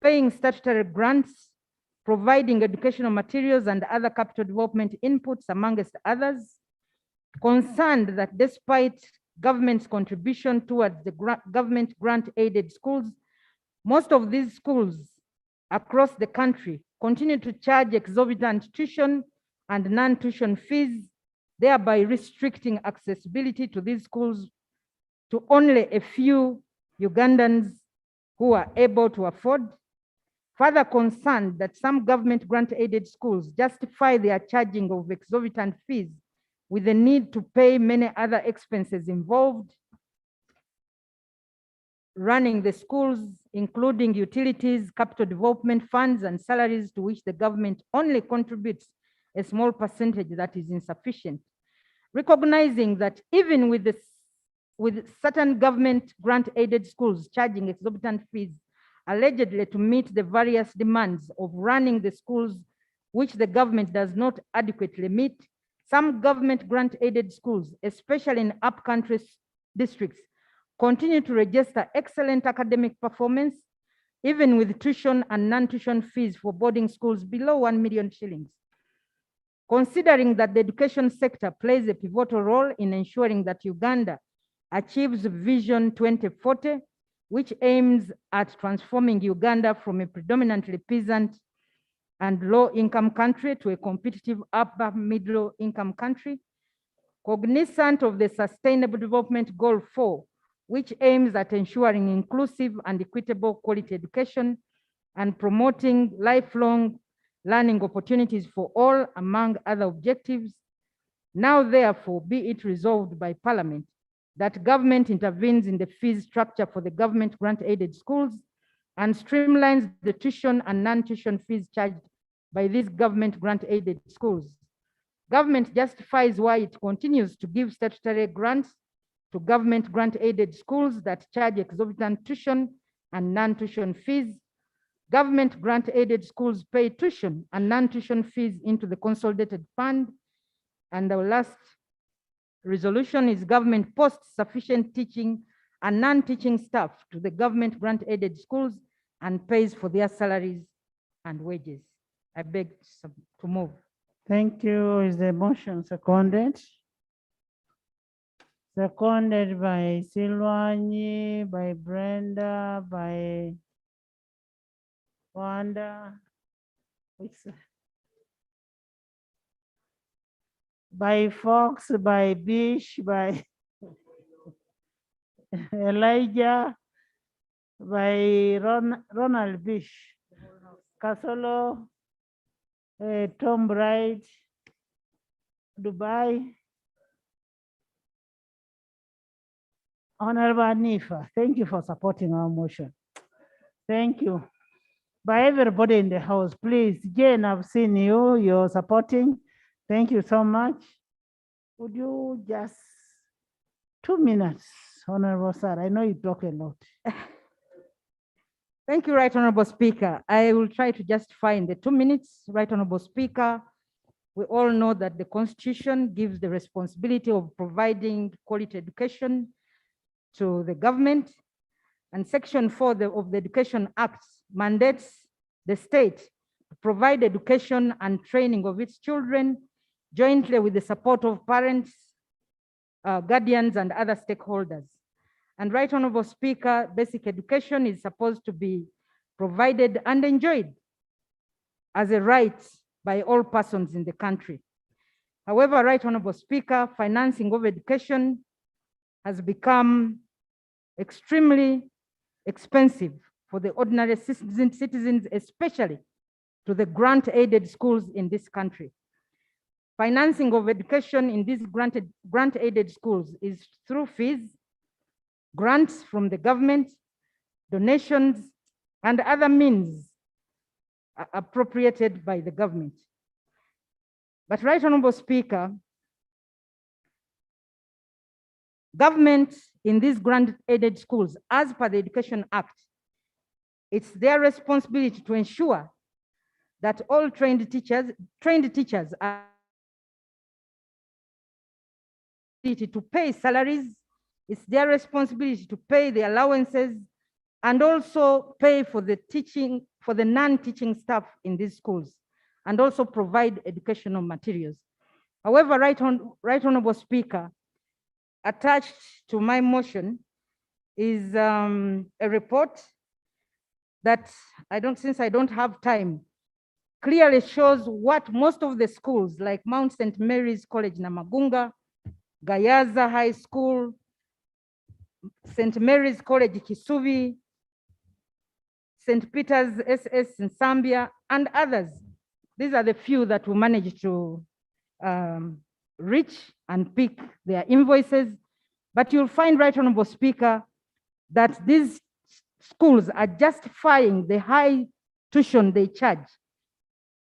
Speaker 8: paying statutory grants, providing educational materials and other capital development inputs, amongst others, concerned that despite government's contribution towards the government grant-aided schools, most of these schools across the country continue to charge exorbitant tuition and non-tuition fees, thereby restricting accessibility to these schools to only a few Ugandans who are able to afford. Further concerned that some government grant-aided schools justify their charging of exorbitant fees with the need to pay many other expenses involved running the schools, including utilities, capital development funds, and salaries to which the government only contributes a small percentage that is insufficient. Recognizing that even with certain government grant-aided schools charging exorbitant fees allegedly to meet the various demands of running the schools which the government does not adequately meet, some government grant-aided schools, especially in upcountry districts, continue to register excellent academic performance, even with tuition and non-tuition fees for boarding schools below 1 million shillings. Considering that the education sector plays a pivotal role in ensuring that Uganda achieves Vision 2040, which aims at transforming Uganda from a predominantly peasant and low-income country to a competitive upper middle-income country, cognizant of the Sustainable Development Goal 4, which aims at ensuring inclusive and equitable quality education and promoting lifelong learning opportunities for all, among other objectives. Now, therefore, be it resolved by Parliament that government intervenes in the fees structure for the government grant-aided schools and streamlines the tuition and non-tuition fees charged by these government grant-aided schools. Government justifies why it continues to give statutory grants to government grant-aided schools that charge exorbitant tuition and non-tuition fees. Government grant-aided schools pay tuition and non-tuition fees into the consolidated fund. And the last resolution is government posts sufficient teaching and non-teaching staff to the government grant-aided schools and pays for their salaries and wages. I beg to move.
Speaker 1: Thank you. Is the motion seconded? Seconded by Silwani, by Brenda, by Wanda, by Fox, by Bish, by Elijah, by Ronald Bish, Kasolo, Tom Bright, Dubai. Honorable Nifa, thank you for supporting our motion. Thank you. By everybody in the house, please, Jane, I've seen you, you're supporting. Thank you so much. Would you just 2 minutes, Honorable Sir? I know you talk a lot.
Speaker 8: Thank you, Right Honorable Speaker. I will try to justify in the 2 minutes. Right Honorable Speaker, we all know that the Constitution gives the responsibility of providing quality education to the government, and Section 4 of the Education Act mandates the state to provide education and training of its children jointly with the support of parents, guardians, and other stakeholders. And Right Honorable Speaker, basic education is supposed to be provided and enjoyed as a right by all persons in the country. However, Right Honorable Speaker, financing of education has become extremely expensive for the ordinary citizens, especially to the grant-aided schools in this country. Financing of education in these grant-aided schools is through fees, grants from the government, donations, and other means appropriated by the government. But Right Honorable Speaker, government in these grant-aided schools, as per the Education Act, it's their responsibility to ensure that all trained teachers are to pay salaries. It's their responsibility to pay the allowances and also pay for the teaching, for the non-teaching staff in these schools, and also provide educational materials. However, Right Honorable Speaker, attached to my motion is a report that since I don't have time, clearly shows what most of the schools like Mount St. Mary's College Namagunga, Gayaza High School, St. Mary's College Kisubi, St. Peter's SS in Zambia, and others. These are the few that we managed to reach and pick their invoices. But you'll find, Right Honorable Speaker, that these schools are justifying the high tuition they charge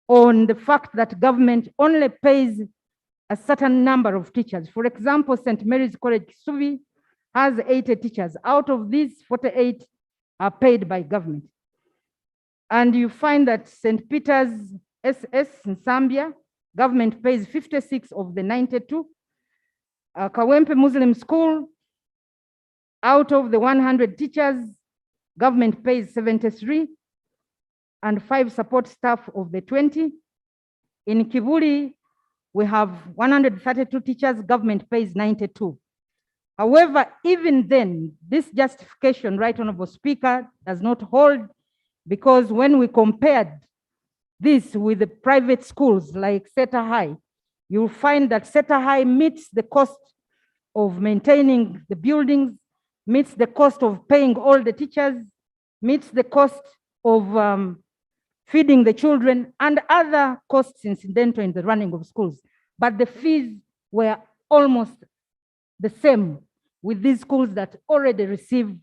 Speaker 8: on the fact that government only pays a certain number of teachers. For example, St. Mary's College Kisubi has 80 teachers. Out of these, 48 are paid by government. And you find that St. Peter's SS in Zambia, government pays 56 of the 92. Kawempe Muslim School, out of the 100 teachers, government pays 73 and 5 support staff of the 20. In Kibuli, we have 132 teachers, government pays 92. However, even then, this justification, Right Honorable Speaker, does not hold, because when we compared this with the private schools like Seta High, you'll find that Seta High meets the cost of maintaining the buildings, meets the cost of paying all the teachers, meets the cost of feeding the children, and other costs incidental in the running of schools. But the fees were almost the same with these schools that already receive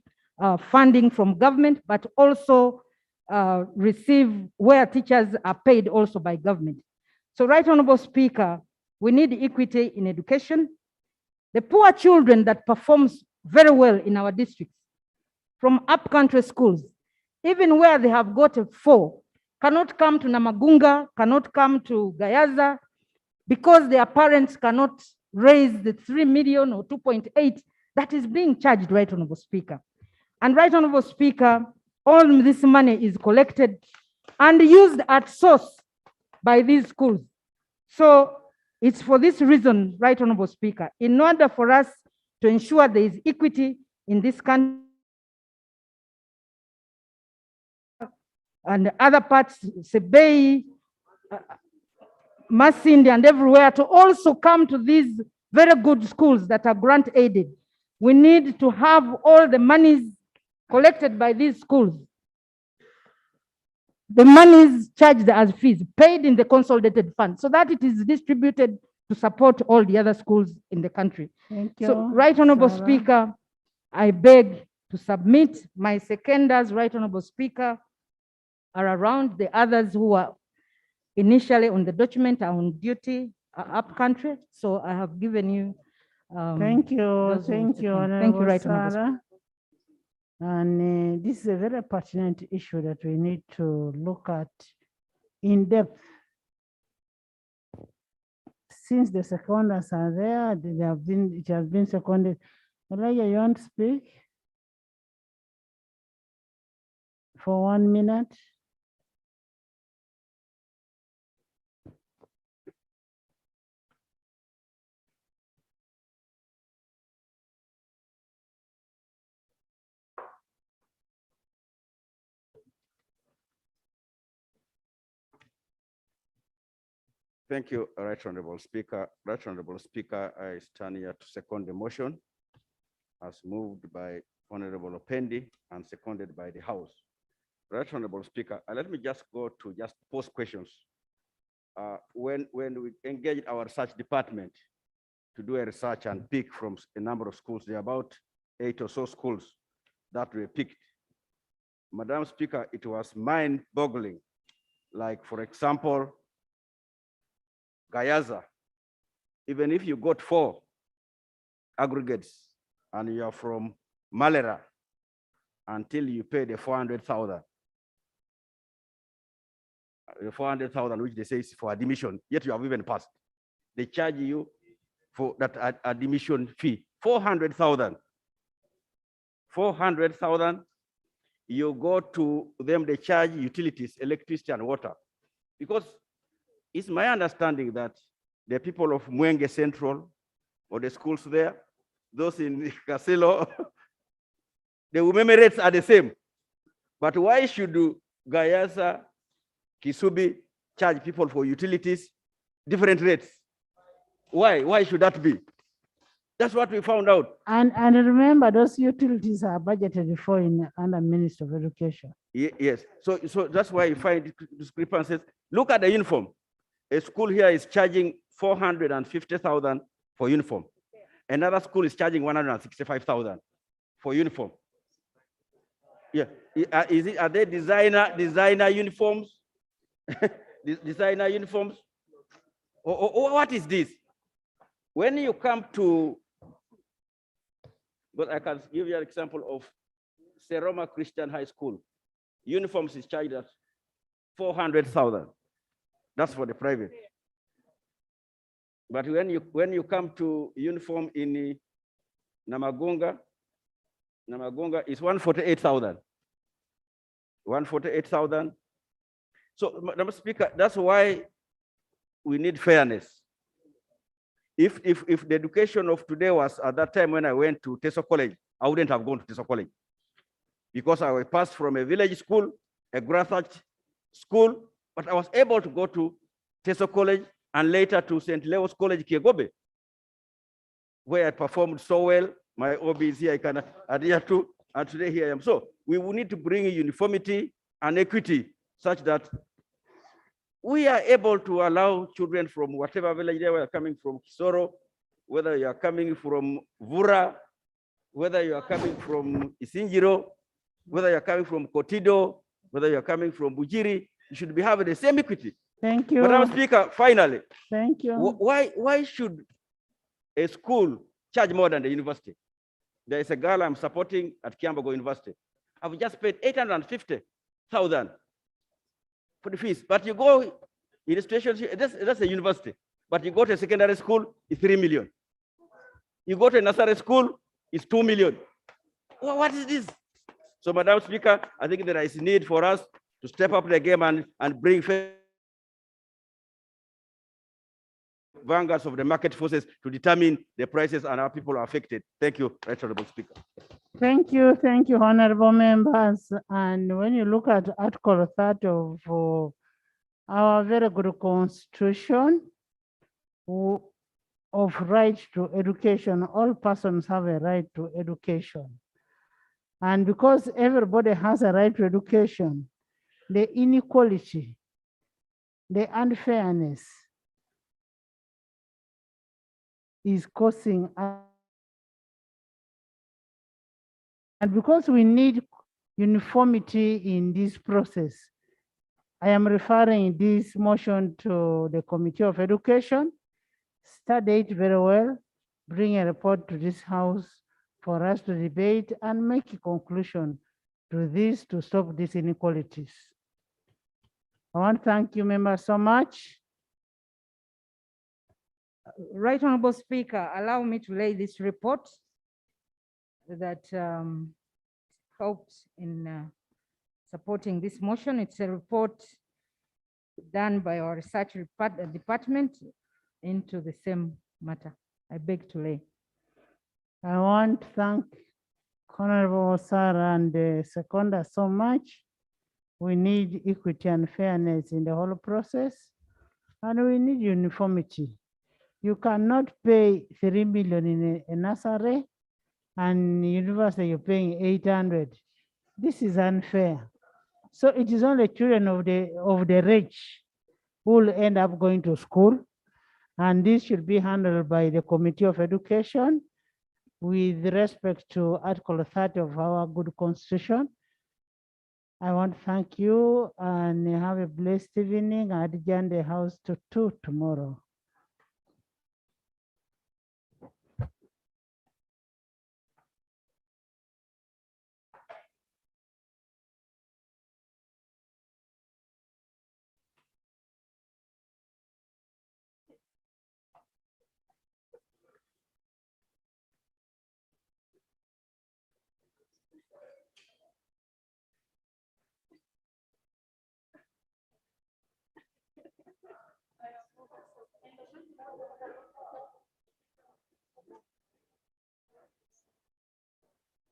Speaker 8: funding from government, but also receive where teachers are paid also by government. So, Right Honorable Speaker, we need equity in education. The poor children that performs very well in our districts from upcountry schools, even where they have got a 4, cannot come to Namagunga, cannot come to Gayaza, because their parents cannot raise the 3 million or 2.8 that is being charged, Right Honorable Speaker. And Right Honorable Speaker, all this money is collected and used at source by these schools. So it's for this reason, Right Honorable Speaker, in order for us to ensure there is equity in this country and other parts, Sebei, Masindi, and everywhere, to also come to these very good schools that are grant aided, we need to have all the monies collected by these schools the money is charged as fees paid in the consolidated fund so that it is distributed to support all the other schools in the country.
Speaker 1: Thank you.
Speaker 8: So, Right Honorable
Speaker 1: Sarah.
Speaker 8: Speaker, I beg to submit my seconders, Right Honorable Speaker, are around. The others who were initially on the document are on duty up country. So I have given you.
Speaker 1: Thank you,
Speaker 8: those who
Speaker 1: thank you,
Speaker 8: second. Thank you,
Speaker 1: Honorable
Speaker 8: Right Honorable Speaker.
Speaker 1: Sarah. And this is a very pertinent issue that we need to look at in depth. Since the seconders are there, it has been seconded. Elijah, you want to speak? For 1 minute?
Speaker 18: Thank you, Right Honorable Speaker. Right Honorable Speaker, I stand here to second the motion as moved by Honorable Opendi and seconded by the House. Right Honorable Speaker, let me just go to just post questions. When we engaged our research department to do a research and pick from a number of schools, there are about 8 or so schools that were picked. Madam Speaker, it was mind-boggling. Like, for example, Gayaza, even if you got 4 aggregates and you are from Malera, until you pay the 400,000, which they say is for admission, yet you have even passed. They charge you for that admission fee, 400,000. 400,000, you go to them, they charge utilities, electricity and water. Because it's my understanding that the people of Mwenge Central or the schools there, those in Kasilo, the women rates are the same. But why should Gayaza, Kisubi charge people for utilities different rates? Why? Why should that be? That's what we found out.
Speaker 1: And remember, those utilities are budgeted for under Ministry of Education.
Speaker 18: Yes. So that's why you find discrepancies. Look at the uniform. A school here is charging 450,000 for uniform. Another school is charging 165,000 for uniform. Yeah. Are they designer uniforms? Designer uniforms? Or what is this? When you come to, but I can give you an example of Seroma Christian High School. Uniforms is charged at 400,000. That's for the private. But when you come to uniform in Namagunga is 148,000. 148,000. So, Madam Speaker, that's why we need fairness. If the education of today was at that time when I went to Teso College, I wouldn't have gone to Teso College because I passed from a village school, a grassroots school, but I was able to go to Teso College and later to St. Leo's College, Kiegobe, where I performed so well. My OB is here, I can adhere to, and today here I am. So we will need to bring uniformity and equity such that we are able to allow children from whatever village they were coming from, Kisoro, whether you are coming from Vura, whether you are coming from Isinjiro, whether you are coming from Kotido, whether you are coming from Bujiri, you should be having the same equity.
Speaker 1: Thank you.
Speaker 18: Madam Speaker, finally.
Speaker 1: Thank you.
Speaker 18: Why should a school charge more than the university? There is a girl I'm supporting at Kiambogo University. I've just paid 850,000 for the fees, but you go in a situation, that's a university, but you go to a secondary school, it's 3 million. You go to a nursery school, it's 2 million. What is this? So, Madam Speaker, I think there is need for us to step up the game and bring vanguards of the market forces to determine the prices and how people are affected. Thank you, Right Honorable Speaker.
Speaker 1: Thank you, honorable members. And when you look at Article 30 of our very good constitution of right to education, all persons have a right to education. And because everybody has a right to education, the inequality, the unfairness is causing us. And because we need uniformity in this process, I am referring this motion to the Committee of Education. Study it very well, bring a report to this House for us to debate and make a conclusion to this to stop these inequalities. I want to thank you members so much.
Speaker 8: Right Honorable Speaker, allow me to lay this report that helped in supporting this motion. It's a report done by our research department into the same matter. I beg to lay.
Speaker 1: I want to thank Honorable Sarah and the seconder so much. We need equity and fairness in the whole process, and we need uniformity. You cannot pay 3 million in a nursery and university you're paying 800. This is unfair. So it is only children of the rich who will end up going to school, and this should be handled by the Committee of Education with respect to Article 30 of our good constitution. I want to thank you and have a blessed evening. I adjourn the House to 2 tomorrow.